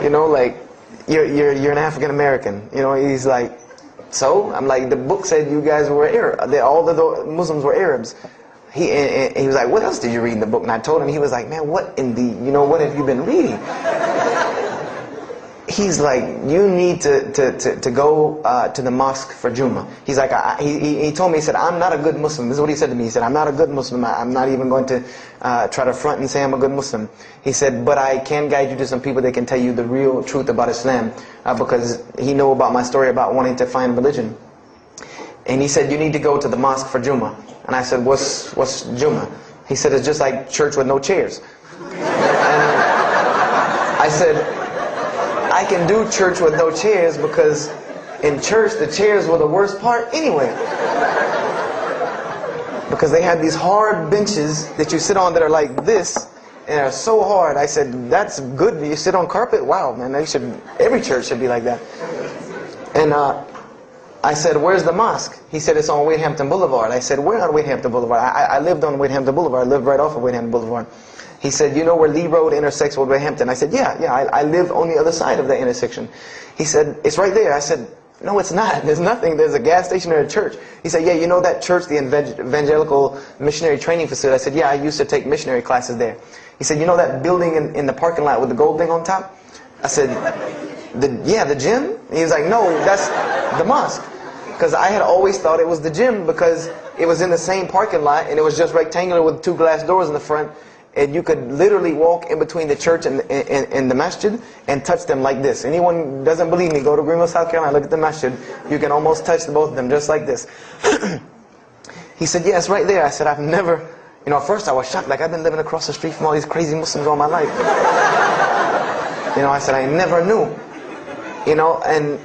You're an African American. He's like, "So?" I'm like, "The book said you guys were Arab. All the Muslims were Arabs." He was like, "What else did you read in the book?" And I told him. He was like, "Man, what in the, what have you been reading?" He's like, "You need to go to the mosque for Jummah." He's like, he told me, he said, "I'm not a good Muslim." This is what he said to me. He said, "I'm not a good Muslim. I'm not even going to try to front and say I'm a good Muslim." He said, "But I can guide you to some people that can tell you the real truth about Islam," because he knew about my story about wanting to find religion. And he said, "You need to go to the mosque for Jummah." And I said, What's Jummah?" He said, "It's just like church with no chairs." And I said, "I can do church with no chairs because in church the chairs were the worst part anyway. Because they had these hard benches that you sit on that are like this, and are so hard." I said, "That's good. You sit on carpet? Wow, man, every church should be like that." And I said, where's the mosque? He said, it's on Wadehampton Boulevard. I said, where on Wadehampton Boulevard? I lived on Wadehampton Boulevard. I lived right off of Wadehampton Boulevard. He said, you know where Lee Road intersects with Wadehampton? I said, yeah, I live on the other side of the intersection. He said, it's right there. I said, no, it's not. There's nothing. There's a gas station or a church. He said, yeah, you know that church, the Evangelical Missionary Training Facility? I said, yeah, I used to take missionary classes there. He said, you know that building in the parking lot with the gold thing on top? I said, yeah, the gym? He was like, no, that's the mosque. Because I had always thought it was the gym because it was in the same parking lot and it was just rectangular with 2 glass doors in the front. And you could literally walk in between the church and the masjid and touch them like this. Anyone doesn't believe me, go to Greenville, South Carolina, look at the masjid. You can almost touch both of them just like this. He said, yeah, it's right there. I said, I've never, you know, at first I was shocked. Like, I've been living across the street from all these crazy Muslims all my life. You know, I said, I never knew. You know, and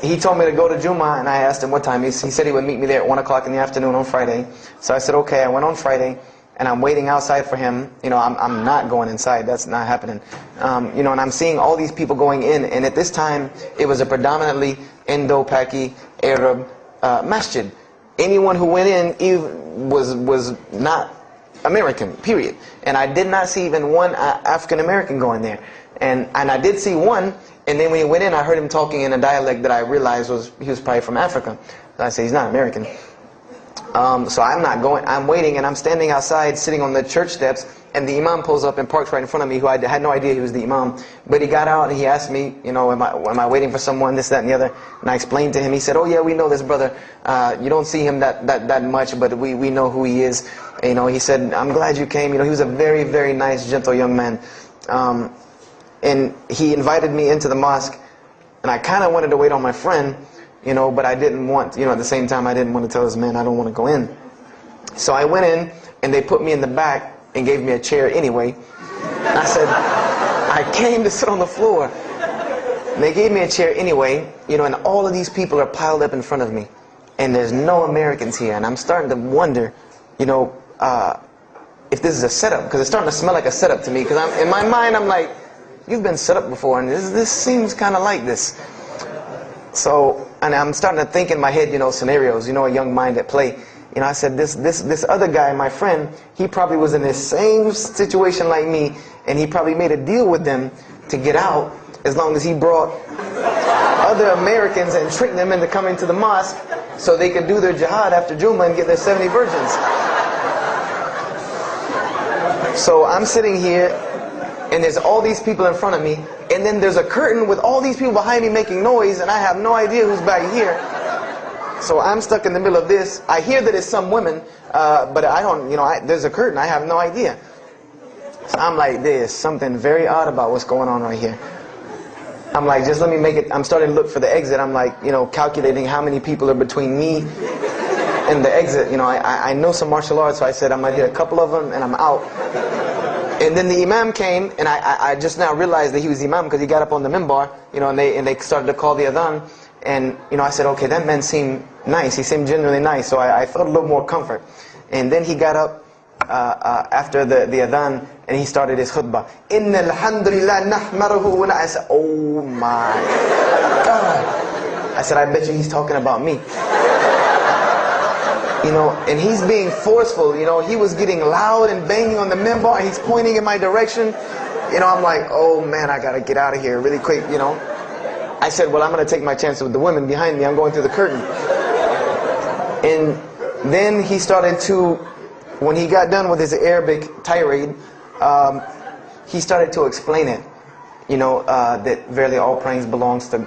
he told me to go to Jummah, and I asked him what time. He said he would meet me there at 1 o'clock in the afternoon on Friday. So I said, okay. I went on Friday. And I'm waiting outside for him. You know, I'm not going inside. That's not happening. You know, and I'm seeing all these people going in. And at this time, it was a predominantly Indo-Paki Arab masjid. Anyone who went in was not American, period. And I did not see even one African-American going there. And I did see one. And then when he went in, I heard him talking in a dialect that I realized he was probably from Africa. So I said, he's not American. So I'm not going, I'm waiting, and I'm standing outside sitting on the church steps, and the imam pulls up and parks right in front of me, who I had no idea he was the imam. But he got out and he asked me, you know, am I waiting for someone, this, that, and the other? And I explained to him. He said, oh yeah, we know this brother. You don't see him that much, but we know who he is. You know, he said, I'm glad you came. You know, he was a very, very nice, gentle young man. And he invited me into the mosque, and I kind of wanted to wait on my friend, you know, but I didn't want, you know, at the same time I didn't want to tell this man I don't want to go in. So I went in, and they put me in the back and gave me a chair anyway. And I said, I came to sit on the floor. And they gave me a chair anyway, you know, and all of these people are piled up in front of me. And there's no Americans here. And I'm starting to wonder, you know, if this is a setup. Because it's starting to smell like a setup to me. Because in my mind, I'm like, you've been set up before, and this seems kind of like this. So, and I'm starting to think in my head, you know, scenarios, you know, a young mind at play. You know, I said, this other guy, my friend, he probably was in the same situation like me, and he probably made a deal with them to get out as long as he brought other Americans and tricked them into coming to the mosque so they could do their jihad after Jummah and get their 70 virgins. So I'm sitting here, and there's all these people in front of me, and then there's a curtain with all these people behind me making noise, and I have no idea who's back here. So I'm stuck in the middle of this. I hear that it's some women, but I don't, you know, there's a curtain. I have no idea. So I'm like, there's something very odd about what's going on right here. I'm like, just let me make it. I'm starting to look for the exit. I'm like, you know, calculating how many people are between me and the exit. You know, I know some martial arts, so I said I might hit a couple of them, and I'm out. And then the imam came, and I just now realized that he was the imam because he got up on the minbar, you know, and they started to call the adhan. And, you know, I said, okay, that man seemed nice. He seemed genuinely nice. So I felt a little more comfort. And then he got up after the adhan, and he started his khutbah. Inna alhamdulillah nahmaruhu wa I said, oh my God. I said, I bet you he's talking about me. You know, and he's being forceful. You know, he was getting loud and banging on the minbar, and he's pointing in my direction. You know, I'm like, oh man, I got to get out of here really quick, you know. I said, well, I'm going to take my chance with the women behind me. I'm going through the curtain. And then he started to, when he got done with his Arabic tirade, he started to explain it. You know, that verily all praise belongs to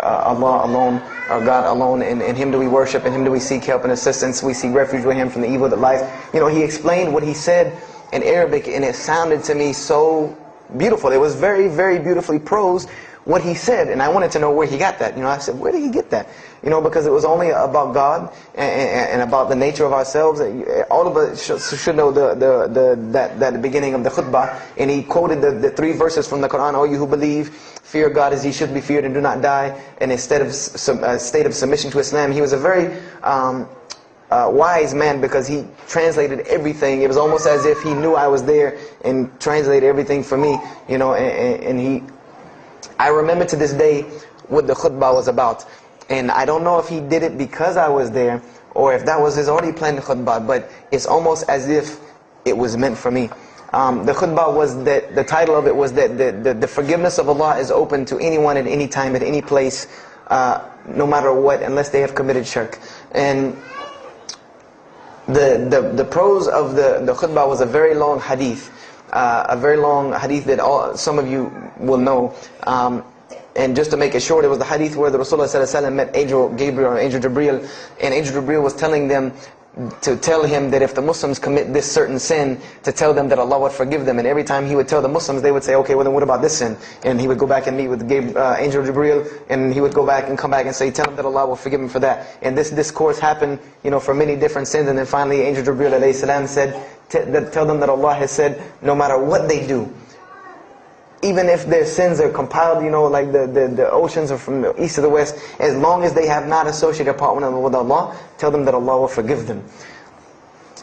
Allah alone, or God alone. In Him do we worship, in Him do we seek help and assistance. We seek refuge with Him from the evil that lies. You know, he explained what he said in Arabic, and it sounded to me so beautiful. It was very, very beautifully prosed, what he said, and I wanted to know where he got that. You know, I said, where did he get that? You know, because it was only about God and about the nature of ourselves. All of us should know that the beginning of the khutbah, and he quoted the 3 verses from the Quran. O you who believe, fear God as ye should be feared and do not die. And instead of a state of submission to Islam, he was a very wise man, because he translated everything. It was almost as if he knew I was there and translated everything for me. You know, and he. I remember to this day what the khutbah was about. And I don't know if he did it because I was there, or if that was his already planned khutbah, but it's almost as if it was meant for me. The khutbah was that, the title of it was that the forgiveness of Allah is open to anyone at any time, at any place, no matter what, unless they have committed shirk. And the prose of the khutbah was a very long hadith. A very long hadith that some of you will know. And just to make it short, it was the hadith where the Rasulullah ﷺ met Angel Gabriel or Angel Jibreel, and Angel Jibreel was telling them to tell him that if the Muslims commit this certain sin, to tell them that Allah would forgive them. And every time he would tell the Muslims, they would say, okay, well then what about this sin? And he would go back and meet with Angel Jibreel, and he would go back and come back and say, tell them that Allah will forgive him for that. And this discourse happened, for many different sins. And then finally Angel Jibreel alayhi salam said, tell them that Allah has said, no matter what they do, even if their sins are compiled, like the oceans are from the east to the west, as long as they have not associated a partner with Allah, tell them that Allah will forgive them.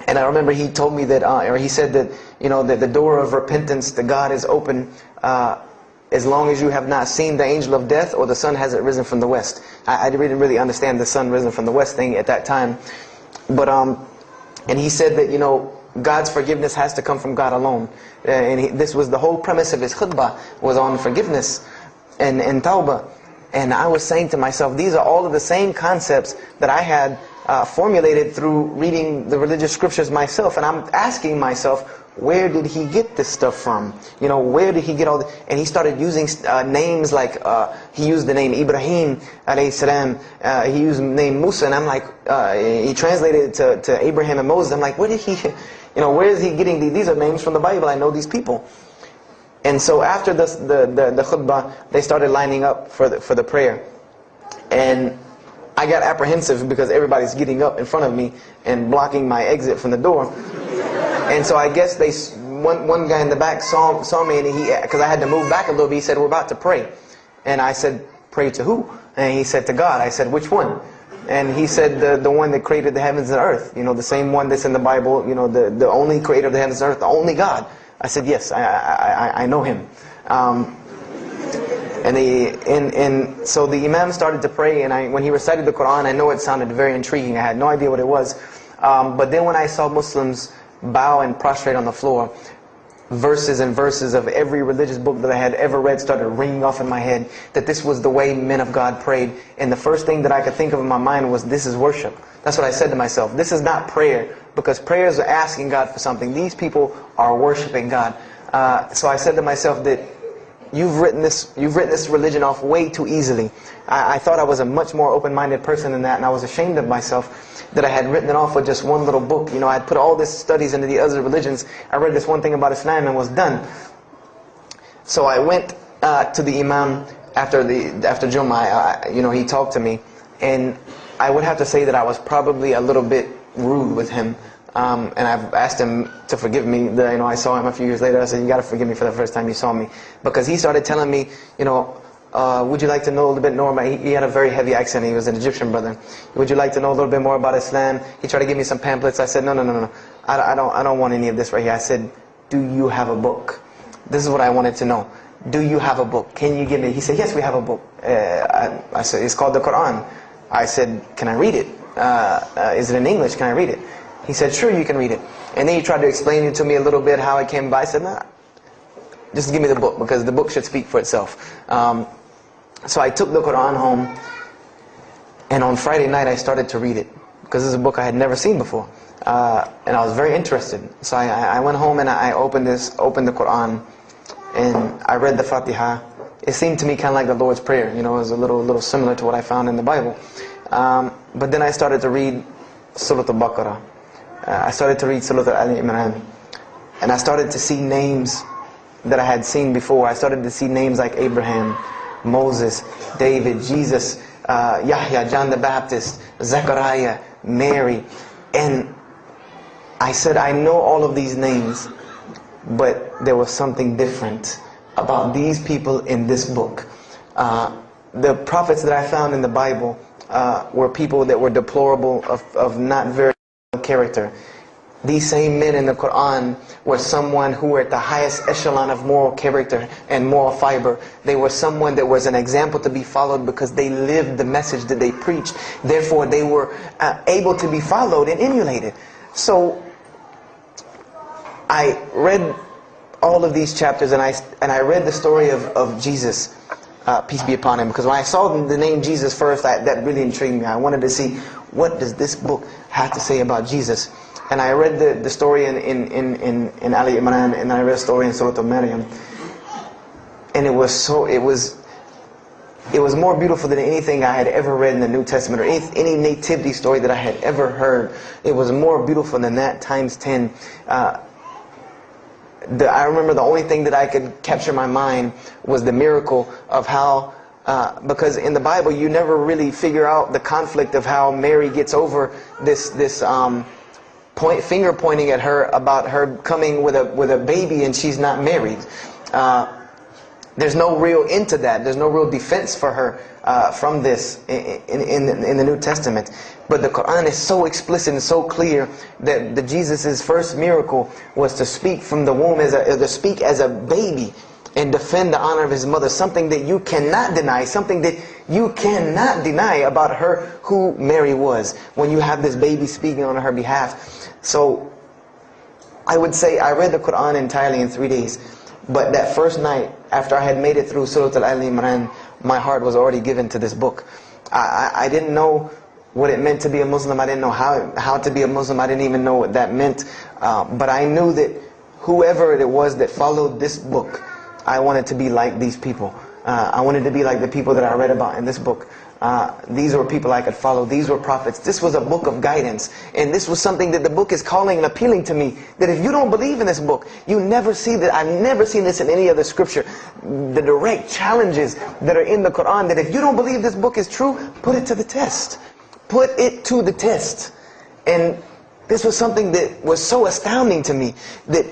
And I remember he told me that, or he said that, that the door of repentance to God is open as long as you have not seen the angel of death or the sun hasn't risen from the west. I didn't really understand the sun risen from the west thing at that time. But, and he said that, God's forgiveness has to come from God alone. And this was the whole premise of his khutbah, was on forgiveness and tawbah. And I was saying to myself, these are all of the same concepts that I had formulated through reading the religious scriptures myself. And I'm asking myself, where did he get this stuff from? Where did he get all this? And he started using names like, he used the name Ibrahim alayhi salam, he used the name Musa, and I'm like, he translated it to Abraham and Moses. I'm like, where did he, where is he getting these? These are names from the Bible, I know these people. And so after the khutbah, they started lining up for the prayer. And I got apprehensive because everybody's getting up in front of me and blocking my exit from the door. And so I guess one guy in the back saw me, and because I had to move back a little bit, he said, we're about to pray. And I said, pray to who? And he said, to God. I said, which one? And he said, the one that created the heavens and earth. The same one that's in the Bible, the only creator of the heavens and earth, the only God. I said, yes, I know him. And so the Imam started to pray, and when he recited the Quran, I know it sounded very intriguing. I had no idea what it was. But then when I saw Muslims bow and prostrate on the floor, verses and verses of every religious book that I had ever read started ringing off in my head, that this was the way men of God prayed. And the first thing that I could think of in my mind was, this is worship. That's what I said to myself. This is not prayer, because prayers are asking God for something. These people are worshiping God. So I said to myself that you've written this religion off way too easily. I thought I was a much more open-minded person than that, and I was ashamed of myself that I had written it off with just one little book. I had put all these studies into the other religions. I read this one thing about Islam and was done. So I went to the Imam after Jummah. He talked to me, and I would have to say that I was probably a little bit rude with him. And I've asked him to forgive me. I saw him a few years later. I said, you got to forgive me for the first time you saw me. Because he started telling me, would you like to know a little bit more about... He had a very heavy accent. He was an Egyptian brother. Would you like to know a little bit more about Islam? He tried to give me some pamphlets. I said, no. I don't want any of this right here. I said, do you have a book? This is what I wanted to know. Do you have a book? Can you give me... He said, yes, we have a book. I said, it's called the Quran. I said, can I read it? Is it in English? Can I read it? He said, sure, you can read it. And then he tried to explain it to me a little bit, how it came by. I said, nah, just give me the book, because the book should speak for itself. So I took the Quran home, and on Friday night I started to read it, because this is a book I had never seen before. And I was very interested. So I went home and I opened the Quran, and I read the Fatiha. It seemed to me kind of like the Lord's Prayer. It was a little similar to what I found in the Bible. But then I started to read Surah Al-Baqarah. I started to read Surah Al-Imran, and I started to see names that I had seen before. I started to see names like Abraham, Moses, David, Jesus, Yahya, John the Baptist, Zechariah, Mary. And I said, I know all of these names, but there was something different about these people in this book. The prophets that I found in the Bible were people that were deplorable, of not very character. these same men in the Quran were someone who were at the highest echelon of moral character and moral fiber. They were someone that was an example to be followed because they lived the message that they preached. Therefore, they were able to be followed and emulated. So, I read all of these chapters and I read the story of Jesus, peace be upon him. Because when I saw the name Jesus first, that really intrigued me. I wanted to see, what does this book have to say about Jesus? And I read the story in Ali Imran, and I read a story in Surah Maryam. And it was more beautiful than anything I had ever read in the New Testament, or any nativity story that I had ever heard. It was more beautiful than that, times 10. I remember the only thing that I could capture in my mind was the miracle of how, because in the Bible you never really figure out the conflict of how Mary gets over this finger pointing at her about her coming with a baby and she's not married. There's no real end to that. There's no real defense for her from this in the New Testament. But the Quran is so explicit and so clear that Jesus' first miracle was to speak from the womb, to speak as a baby and defend the honor of his mother. Something that you cannot deny. Something that you cannot deny about her, who Mary was, when you have this baby speaking on her behalf. So, I would say I read the Quran entirely in 3 days. But that first night, after I had made it through Surah Al-Imran, my heart was already given to this book. I didn't know what it meant to be a Muslim. I didn't know how to be a Muslim. I didn't even know what that meant. But I knew that whoever it was that followed this book, I wanted to be like these people. I wanted to be like the people that I read about in this book. These were people I could follow. These were prophets. This was a book of guidance. And this was something that the book is calling and appealing to me. That if you don't believe in this book, you never see that. I've never seen this in any other scripture. The direct challenges that are in the Quran, that if you don't believe this book is true, put it to the test. Put it to the test. And this was something that was so astounding to me, that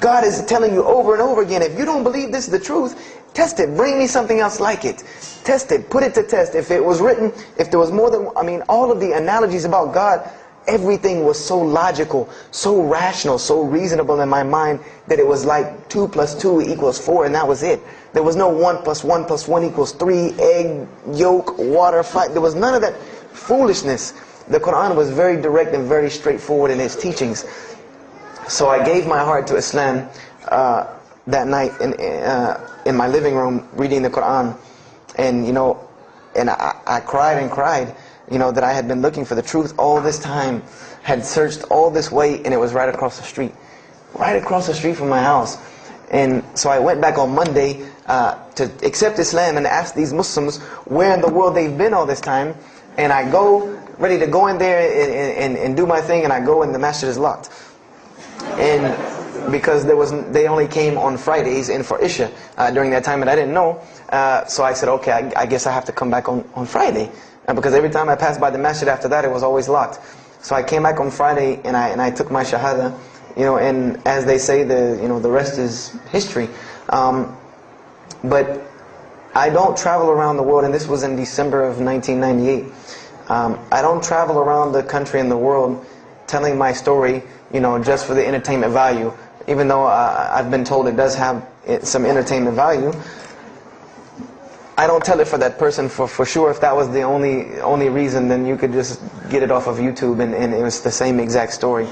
God is telling you over and over again, if you don't believe this is the truth, test it. Bring me something else like it. Test it. Put it to test. If it was written, if there was more than, all of the analogies about God, everything was so logical, so rational, so reasonable in my mind, that it was like 2 + 2 = 4, and that was it. There was no 1 + 1 + 1 = 3, egg, yolk, water, fight. There was none of that foolishness. The Quran was very direct and very straightforward in its teachings. So I gave my heart to Islam that night in my living room, reading the Quran, and I cried and cried, that I had been looking for the truth all this time, had searched all this way, and it was right across the street from my house. And so I went back on Monday to accept Islam and ask these Muslims where in the world they've been all this time. And I go ready to go in there and do my thing, and I go and the masjid is locked. And because they only came on Fridays and for Isha during that time, and I didn't know. So I said, okay, I guess I have to come back on Friday, because every time I passed by the masjid after that, it was always locked. So I came back on Friday and I took my shahada, and as they say, the rest is history. But I don't travel around the world, and this was in December of 1998. I don't travel around the country and the world telling my story, just for the entertainment value. Even though I've been told it does have some entertainment value, I don't tell it for that person for sure. If that was the only reason, then you could just get it off of YouTube and it was the same exact story.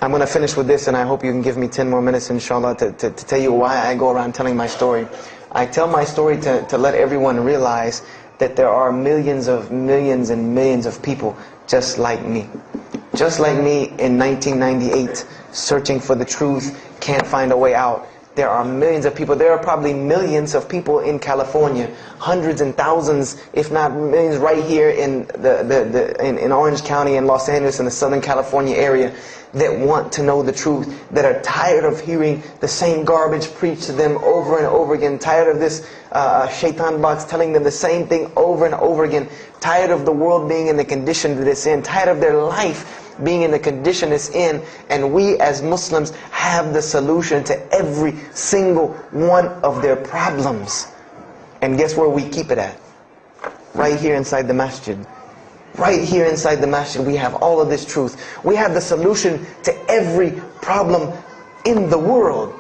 I'm going to finish with this, and I hope you can give me 10 more minutes, inshallah, to tell you why I go around telling my story. I tell my story to let everyone realize that there are millions and millions of people just like me. Just like me in 1998, searching for the truth, can't find a way out. There are millions of people. There are probably millions of people in California, hundreds and thousands, if not millions, right here in in Orange County and Los Angeles in the Southern California area, that want to know the truth, that are tired of hearing the same garbage preached to them over and over again, tired of this shaitan box telling them the same thing over and over again, tired of the world being in the condition that it's in, tired of their life being in the condition it's in. And we as Muslims have the solution to every single one of their problems. And guess where we keep it at? Right here inside the masjid. Right here inside the masjid, we have all of this truth. We have the solution to every problem in the world.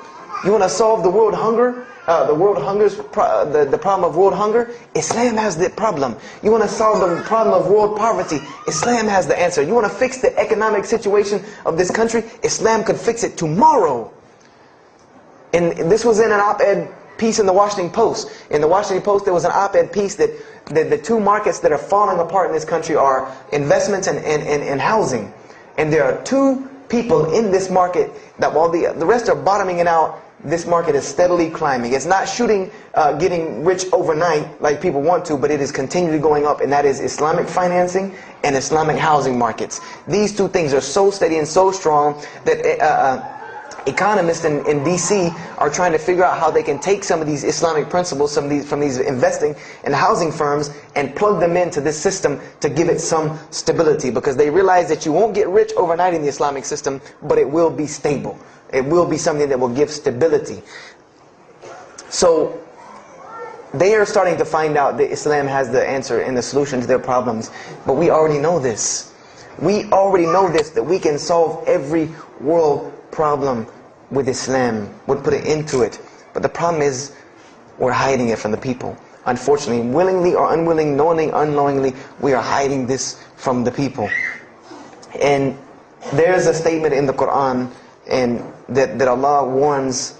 You want to solve the world hunger? The problem of world hunger? Islam has the problem. You want to solve the problem of world poverty? Islam has the answer. You want to fix the economic situation of this country? Islam could fix it tomorrow. And this was in an op-ed piece in the Washington Post. In the Washington Post, there was an op-ed piece that the two markets that are falling apart in this country are investments and housing. And there are two people in this market that while the rest are bottoming it out, this market is steadily climbing. It's not getting rich overnight like people want to, but it is continually going up, and that is Islamic financing and Islamic housing markets. These two things are so steady and so strong that economists in DC are trying to figure out how they can take some of these Islamic principles from these investing and housing firms and plug them into this system to give it some stability, because they realize that you won't get rich overnight in the Islamic system, but it will be stable. It will be something that will give stability. So they are starting to find out that Islam has the answer and the solution to their problems. But we already know this. We already know this, that we can solve every world problem with Islam. We'll put it into it. But the problem is, we're hiding it from the people. Unfortunately, willingly or unwilling, knowingly, unknowingly, we are hiding this from the people. And there's a statement in the Quran and that Allah warns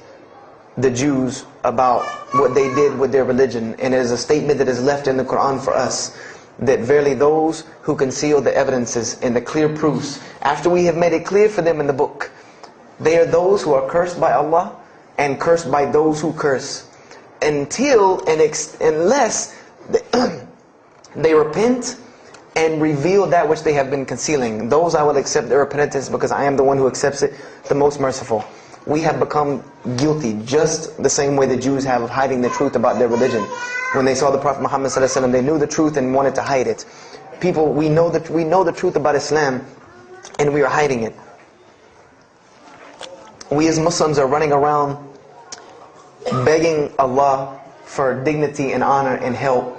the Jews about what they did with their religion. And there's a statement that is left in the Quran for us, that verily those who conceal the evidences and the clear proofs, after we have made it clear for them in the book, they are those who are cursed by Allah and cursed by those who curse, unless they repent and reveal that which they have been concealing. Those I will accept their repentance, because I am the one who accepts it, the most merciful. We have become guilty just the same way the Jews have of hiding the truth about their religion. When they saw the Prophet Muhammad ﷺ, they knew the truth and wanted to hide it. People, we know the truth about Islam, and we are hiding it. We as Muslims are running around begging Allah for dignity and honor and help,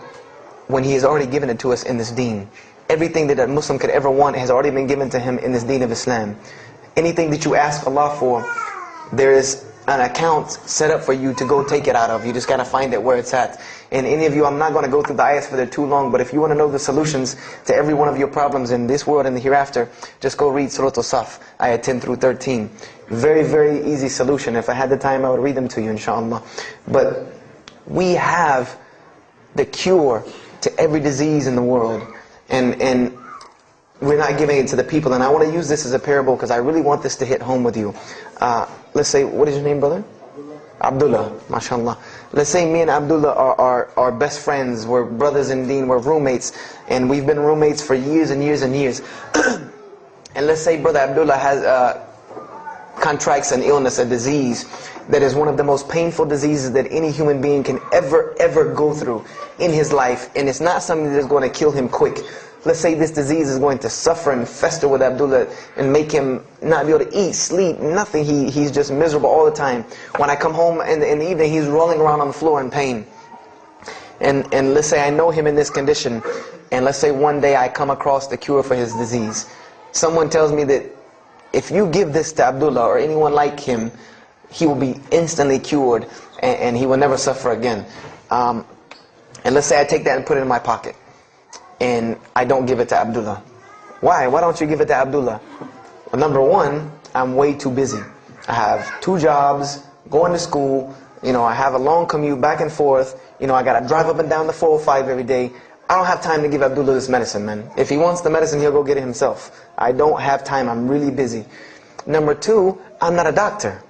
when He has already given it to us in this deen. Everything that a Muslim could ever want has already been given to him in this deen of Islam. Anything that you ask Allah for, there is an account set up for you to go take it out of. You just got to find it where it's at. And any of you, I'm not going to go through the ayahs for they're too long, but if you want to know the solutions to every one of your problems in this world and the hereafter, just go read Surah Al-Saf, ayah 10 through 13. Very, very easy solution. If I had the time, I would read them to you, inshallah. But we have the cure to every disease in the world, and we're not giving it to the people. And I want to use this as a parable, because I really want this to hit home with you. Let's say, what is your name, brother? Abdullah, mashallah. Let's say me and Abdullah are best friends, we're brothers in deen, we're roommates, and we've been roommates for years and years and years. And let's say brother Abdullah has contracts an illness, a disease that is one of the most painful diseases that any human being can ever go through in his life, and it's not something that is going to kill him quick. Let's say this disease is going to suffer and fester with Abdullah and make him not be able to eat, sleep, nothing. He's just miserable all the time. When I come home in the evening, he's rolling around on the floor in pain. And let's say I know him in this condition, and let's say one day I come across the cure for his disease. Someone tells me that if you give this to Abdullah or anyone like him, he will be instantly cured and he will never suffer again. And let's say I take that and put it in my pocket, and I don't give it to Abdullah. Why? Why don't you give it to Abdullah? Well, number one, I'm way too busy. I have 2 jobs, going to school, I have a long commute back and forth, I gotta drive up and down the 405 every day. I don't have time to give Abdullah this medicine, man. If he wants the medicine, he'll go get it himself. I don't have time, I'm really busy. Number 2, I'm not a doctor.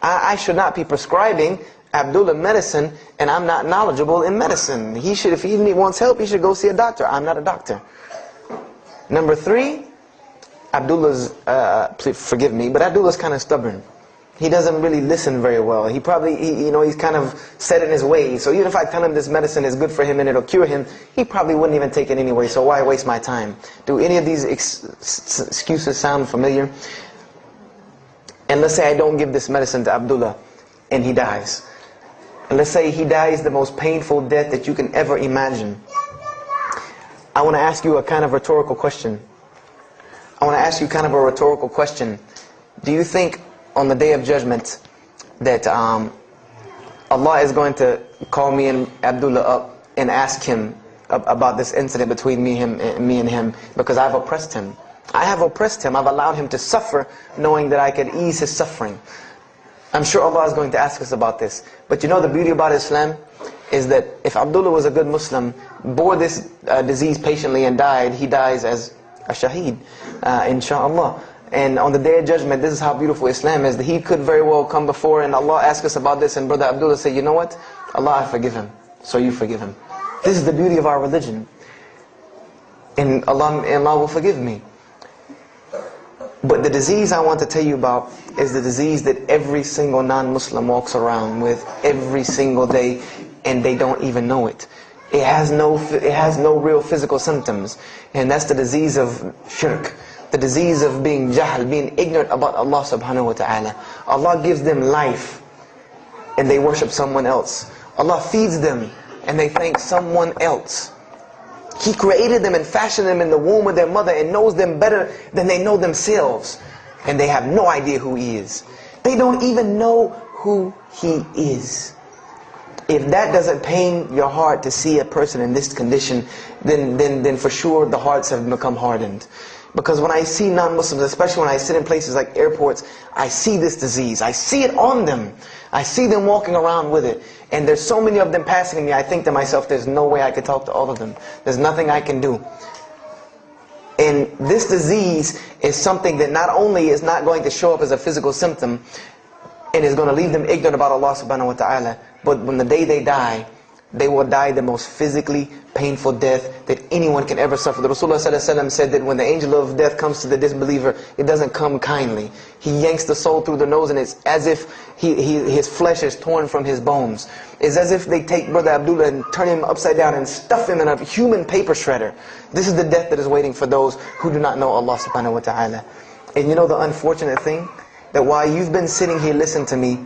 I should not be prescribing Abdullah medicine, and I'm not knowledgeable in medicine. He should, if he wants help, he should go see a doctor. I'm not a doctor. Number 3, Abdullah's, please forgive me, but Abdullah's kind of stubborn. He doesn't really listen very well. He probably, he's kind of set in his ways. So even if I tell him this medicine is good for him and it'll cure him, he probably wouldn't even take it anyway. So why waste my time? Do any of these excuses sound familiar? And let's say I don't give this medicine to Abdullah, and he dies. And let's say he dies the most painful death that you can ever imagine. I want to ask you a kind of rhetorical question. I want to ask you kind of a rhetorical question. Do you think on the Day of Judgment that Allah is going to call me and Abdullah up and ask him about this incident between me and him because I've oppressed him? I have oppressed him. I've allowed him to suffer knowing that I could ease his suffering. I'm sure Allah is going to ask us about this. But you know the beauty about Islam is that if Abdullah was a good Muslim, bore this disease patiently and died, he dies as a shaheed, inshallah. And on the Day of Judgment, this is how beautiful Islam is, that he could very well come before and Allah ask us about this, and Brother Abdullah say, you know what? Allah, I forgive him. So you forgive him. This is the beauty of our religion. And Allah will forgive me. But the disease I want to tell you about is the disease that every single non-Muslim walks around with every single day, and they don't even know it. It has no real physical symptoms, and that's the disease of shirk, the disease of being jahl, being ignorant about Allah subhanahu wa ta'ala. Allah gives them life, and they worship someone else. Allah feeds them, and they thank someone else. He created them and fashioned them in the womb of their mother and knows them better than they know themselves. And they have no idea who He is. They don't even know who He is. If that doesn't pain your heart to see a person in this condition, then for sure the hearts have become hardened. Because when I see non-Muslims, especially when I sit in places like airports, I see this disease. I see it on them. I see them walking around with it. And there's so many of them passing me, I think to myself, there's no way I could talk to all of them. There's nothing I can do. And this disease is something that not only is not going to show up as a physical symptom, and is going to leave them ignorant about Allah subhanahu wa ta'ala, but when the day they die, they will die the most physically painful death that anyone can ever suffer. The Rasulullah said that when the angel of death comes to the disbeliever, it doesn't come kindly. He yanks the soul through the nose, and it's as if his flesh is torn from his bones. It's as if they take Brother Abdullah and turn him upside down and stuff him in a human paper shredder. This is the death that is waiting for those who do not know Allah subhanahu wa ta'ala. And you know the unfortunate thing? That while you've been sitting here listening to me,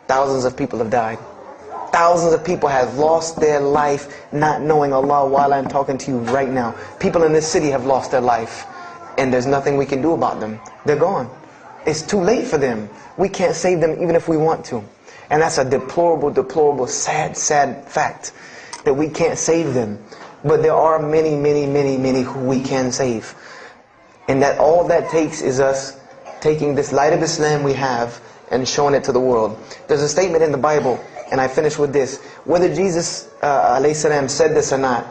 thousands of people have died. Thousands of people have lost their life not knowing Allah while I'm talking to you right now. People in this city have lost their life, and there's nothing we can do about them. They're gone. It's too late for them. We can't save them even if we want to. And that's a deplorable, deplorable, sad, sad fact, that we can't save them. But there are many, many, many, many who we can save. And that all that takes is us taking this light of Islam we have and showing it to the world. There's a statement in the Bible, and I finish with this. Whether Jesus alayhi salam said this or not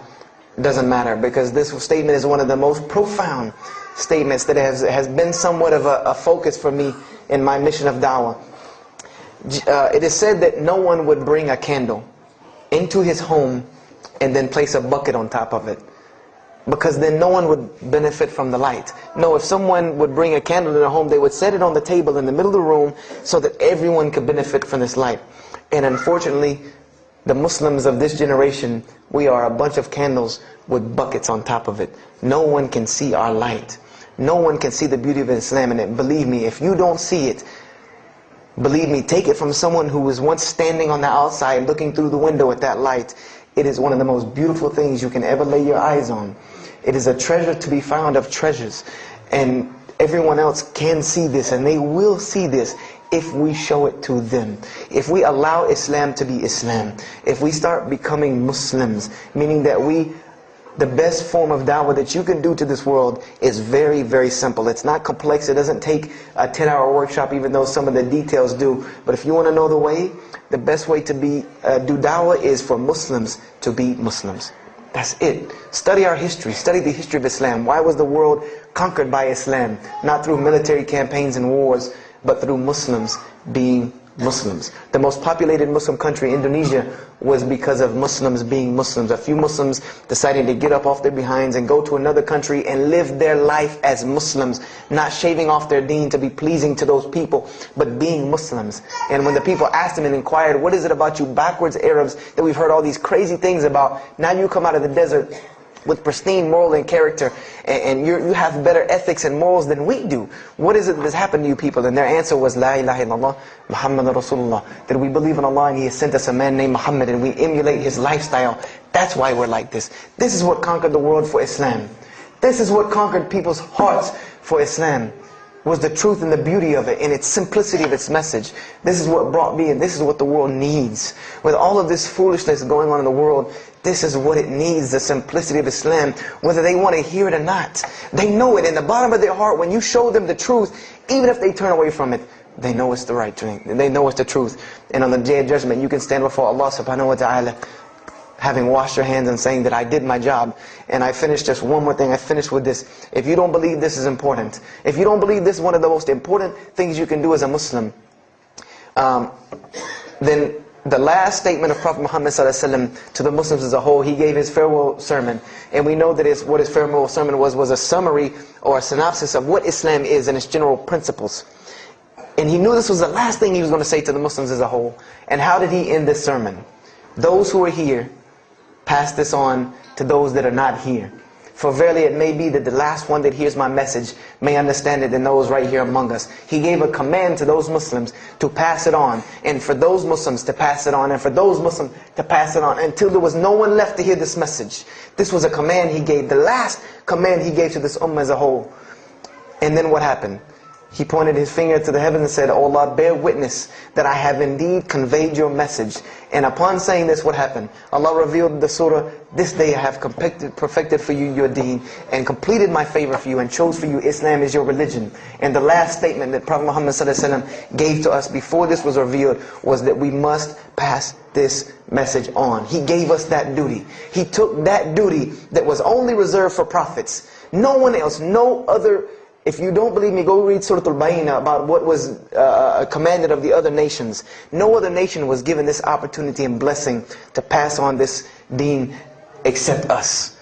doesn't matter, because this statement is one of the most profound statements that has been somewhat of a focus for me in my mission of da'wah. It is said that no one would bring a candle into his home and then place a bucket on top of it, because then no one would benefit from the light. No, if someone would bring a candle in their home, they would set it on the table in the middle of the room so that everyone could benefit from this light. And unfortunately, the Muslims of this generation, we are a bunch of candles with buckets on top of it. No one can see our light. No one can see the beauty of Islam in it. Believe me, if you don't see it, believe me, take it from someone who was once standing on the outside looking through the window at that light. It is one of the most beautiful things you can ever lay your eyes on. It is a treasure to be found of treasures. And everyone else can see this, and they will see this if we show it to them. If we allow Islam to be Islam. If we start becoming Muslims, meaning that the best form of da'wah that you can do to this world is very, very simple. It's not complex. It doesn't take a 10-hour workshop, even though some of the details do. But if you want to know the way, the best way to do da'wah is for Muslims to be Muslims. That's it. Study our history. Study the history of Islam. Why was the world conquered by Islam? Not through military campaigns and wars, but through Muslims being Muslims. The most populated Muslim country, Indonesia, was because of Muslims being Muslims. A few Muslims decided to get up off their behinds and go to another country and live their life as Muslims, not shaving off their deen to be pleasing to those people, but being Muslims. And when the people asked them and inquired, what is it about you backwards Arabs that we've heard all these crazy things about? Now you come out of the desert with pristine moral and character, and you have better ethics and morals than we do. What is it that's happened to you people? And their answer was, La ilaha illallah, Muhammad Rasulullah. That we believe in Allah and He has sent us a man named Muhammad, and we emulate his lifestyle That's why we're like this. This is what conquered the world for Islam. This is what conquered people's hearts for Islam. Was the truth and the beauty of it and its simplicity of its message. This is what brought me, and this is what the world needs. With all of this foolishness going on in the world, this is what it needs, the simplicity of Islam, whether they want to hear it or not. They know it in the bottom of their heart. When you show them the truth, even if they turn away from it, they know it's the right thing. They know it's the truth. And on the day of judgment, you can stand before Allah subhanahu wa ta'ala, having washed your hands and saying that I did my job. And I finished just one more thing. I finished with this. If you don't believe this is important, if you don't believe this is one of the most important things you can do as a Muslim, then the last statement of Prophet Muhammad ﷺ to the Muslims as a whole, he gave his farewell sermon. And we know that what his farewell sermon was a summary or a synopsis of what Islam is and its general principles. And he knew this was the last thing he was going to say to the Muslims as a whole. And how did he end this sermon? Those who are here, pass this on to those that are not here. For verily it may be that the last one that hears my message may understand it than those right here among us. He gave a command to those Muslims to pass it on, and for those Muslims to pass it on, and for those Muslims to pass it on, until there was no one left to hear this message. This was a command he gave, the last command he gave to this ummah as a whole. And then what happened? He pointed his finger to the heavens and said, "O Allah, bear witness that I have indeed conveyed your message." And upon saying this, what happened? Allah revealed the surah, "This day I have perfected for you your deen, and completed my favor for you, and chose for you Islam as your religion." And the last statement that Prophet Muhammad ﷺ gave to us before this was revealed was that we must pass this message on. He gave us that duty. He took that duty that was only reserved for prophets. No one else, no other. If you don't believe me, go read Surah Al-Bayna about what was commanded of the other nations. No other nation was given this opportunity and blessing to pass on this deen except us.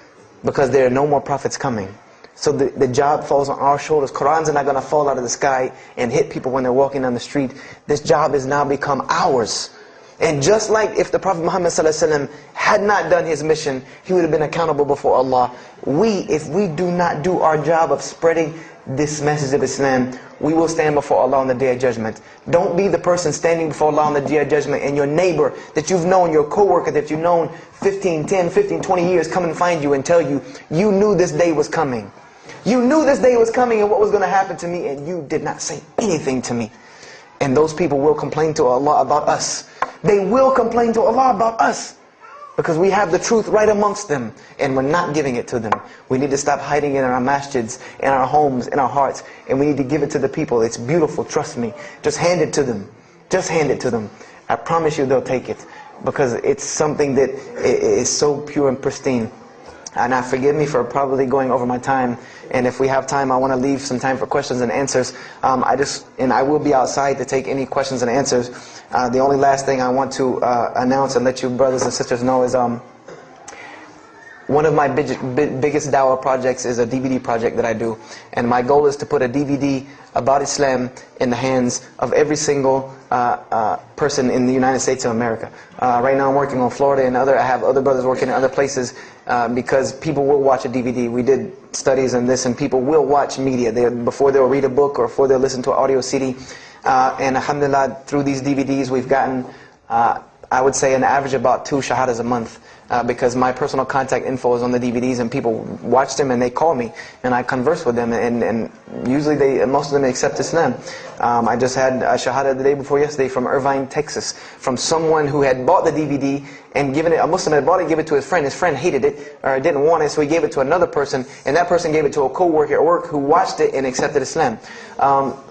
Because there are no more prophets coming. So the job falls on our shoulders. Qurans are not going to fall out of the sky and hit people when they're walking down the street. This job has now become ours. And just like if the Prophet Muhammad ﷺ had not done his mission, he would have been accountable before Allah. If we do not do our job of spreading this message of Islam, we will stand before Allah on the Day of Judgment. Don't be the person standing before Allah on the Day of Judgment and your neighbor that you've known, your co-worker that you've known 10, 15, 20 years come and find you and tell you, you knew this day was coming. You knew this day was coming and what was going to happen to me, and you did not say anything to me. And those people will complain to Allah about us. They will complain to Allah about us. Because we have the truth right amongst them, and we're not giving it to them. We need to stop hiding it in our masjids, in our homes, in our hearts, and we need to give it to the people. It's beautiful, trust me. Just hand it to them. Just hand it to them. I promise you they'll take it, because it's something that is so pure and pristine. And now forgive me for probably going over my time, and if we have time, I want to leave some time for questions and answers. I will be outside to take any questions and answers. The only last thing I want to announce and let you brothers and sisters know is one of my biggest dawah projects is a DVD project that I do. And my goal is to put a DVD about Islam in the hands of every single person in the United States of America. Right now I'm working on Florida and I have other brothers working in other places because people will watch a DVD. We did studies on this, and people will watch media before they'll read a book or before they'll listen to an audio CD. And alhamdulillah, through these DVDs we've gotten, I would say, an average about 2 shahadas a month. Because my personal contact info is on the DVDs, and people watch them and they call me and I converse with them, and usually most of them accept Islam. I just had a shahada the day before yesterday from Irvine, Texas, from someone who had bought the DVD and given it, a Muslim had bought it and gave it to his friend. His friend hated it or didn't want it, so he gave it to another person, and that person gave it to a co-worker at work who watched it and accepted Islam.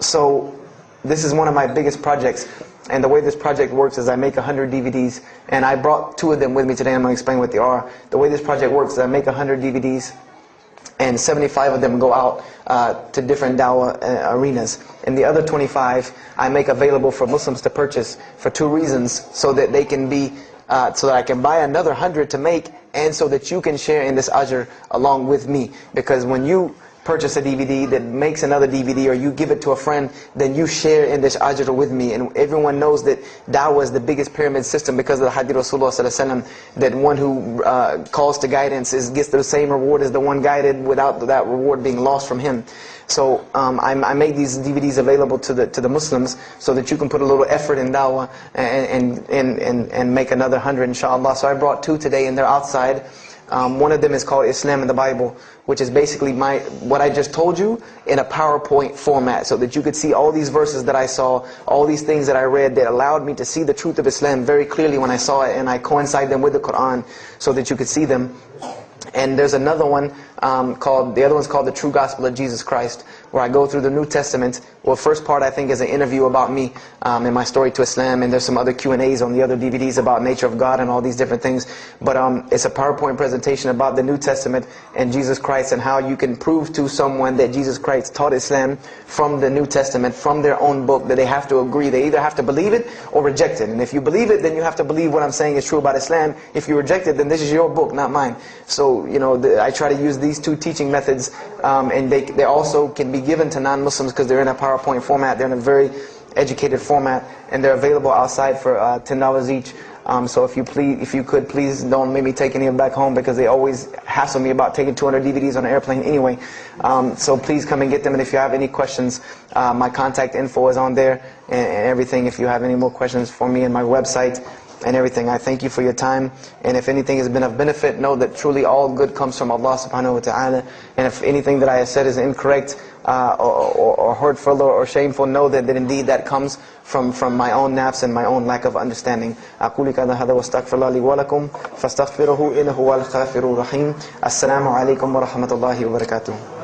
So this is one of my biggest projects. And the way this project works is I make 100 DVDs, and I brought 2 of them with me today. I'm going to explain what they are. The way this project works is I make 100 DVDs, and 75 of them go out to different dawah arenas. And the other 25 I make available for Muslims to purchase for 2 reasons: so that they can be, so that I can buy another 100 to make, and so that you can share in this ajr along with me. Because when you purchase a DVD, that makes another DVD, or you give it to a friend, then you share in this ajr with me. And everyone knows that da'wah is the biggest pyramid system because of the hadith Rasulullah sallallahu alaihi wasallam, that one who calls to guidance gets the same reward as the one guided without that reward being lost from him. So I made these DVDs available to the Muslims so that you can put a little effort in da'wah and make another 100 inshallah. So I brought 2 today and they're outside. One of them is called Islam in the Bible, which is basically what I just told you in a PowerPoint format, so that you could see all these verses that I saw, all these things that I read that allowed me to see the truth of Islam very clearly when I saw it, and I coincide them with the Quran so that you could see them. And there's another one the other one's called The True Gospel of Jesus Christ, where I go through the New Testament. Well, first part I think is an interview about me and my story to Islam, and there's some other Q&As on the other DVDs about nature of God and all these different things. But it's a PowerPoint presentation about the New Testament and Jesus Christ, and how you can prove to someone that Jesus Christ taught Islam from the New Testament, from their own book, that they have to agree. They either have to believe it or reject it. And if you believe it, then you have to believe what I'm saying is true about Islam. If you reject it, then this is your book, not mine. So, I try to use these 2 teaching methods, and they also can be given to non-Muslims because they're in a PowerPoint format. They're in a very educated format, and they're available outside for $10 each. So if you could, please don't make me take any of them back home, because they always hassle me about taking 200 DVDs on an airplane anyway. So please come and get them, and if you have any questions, my contact info is on there and everything. If you have any more questions for me, and my website and everything. I thank you for your time, and if anything has been of benefit, know that truly all good comes from Allah subhanahu wa ta'ala. And if anything that I have said is incorrect or hurtful or shameful, know that indeed that comes from my own nafs and my own lack of understanding. أقول هذا واستغفر الله لي ولكم فاستغفروه إنه هو الغفور الرحيم. السلام عليكم ورحمة الله وبركاته.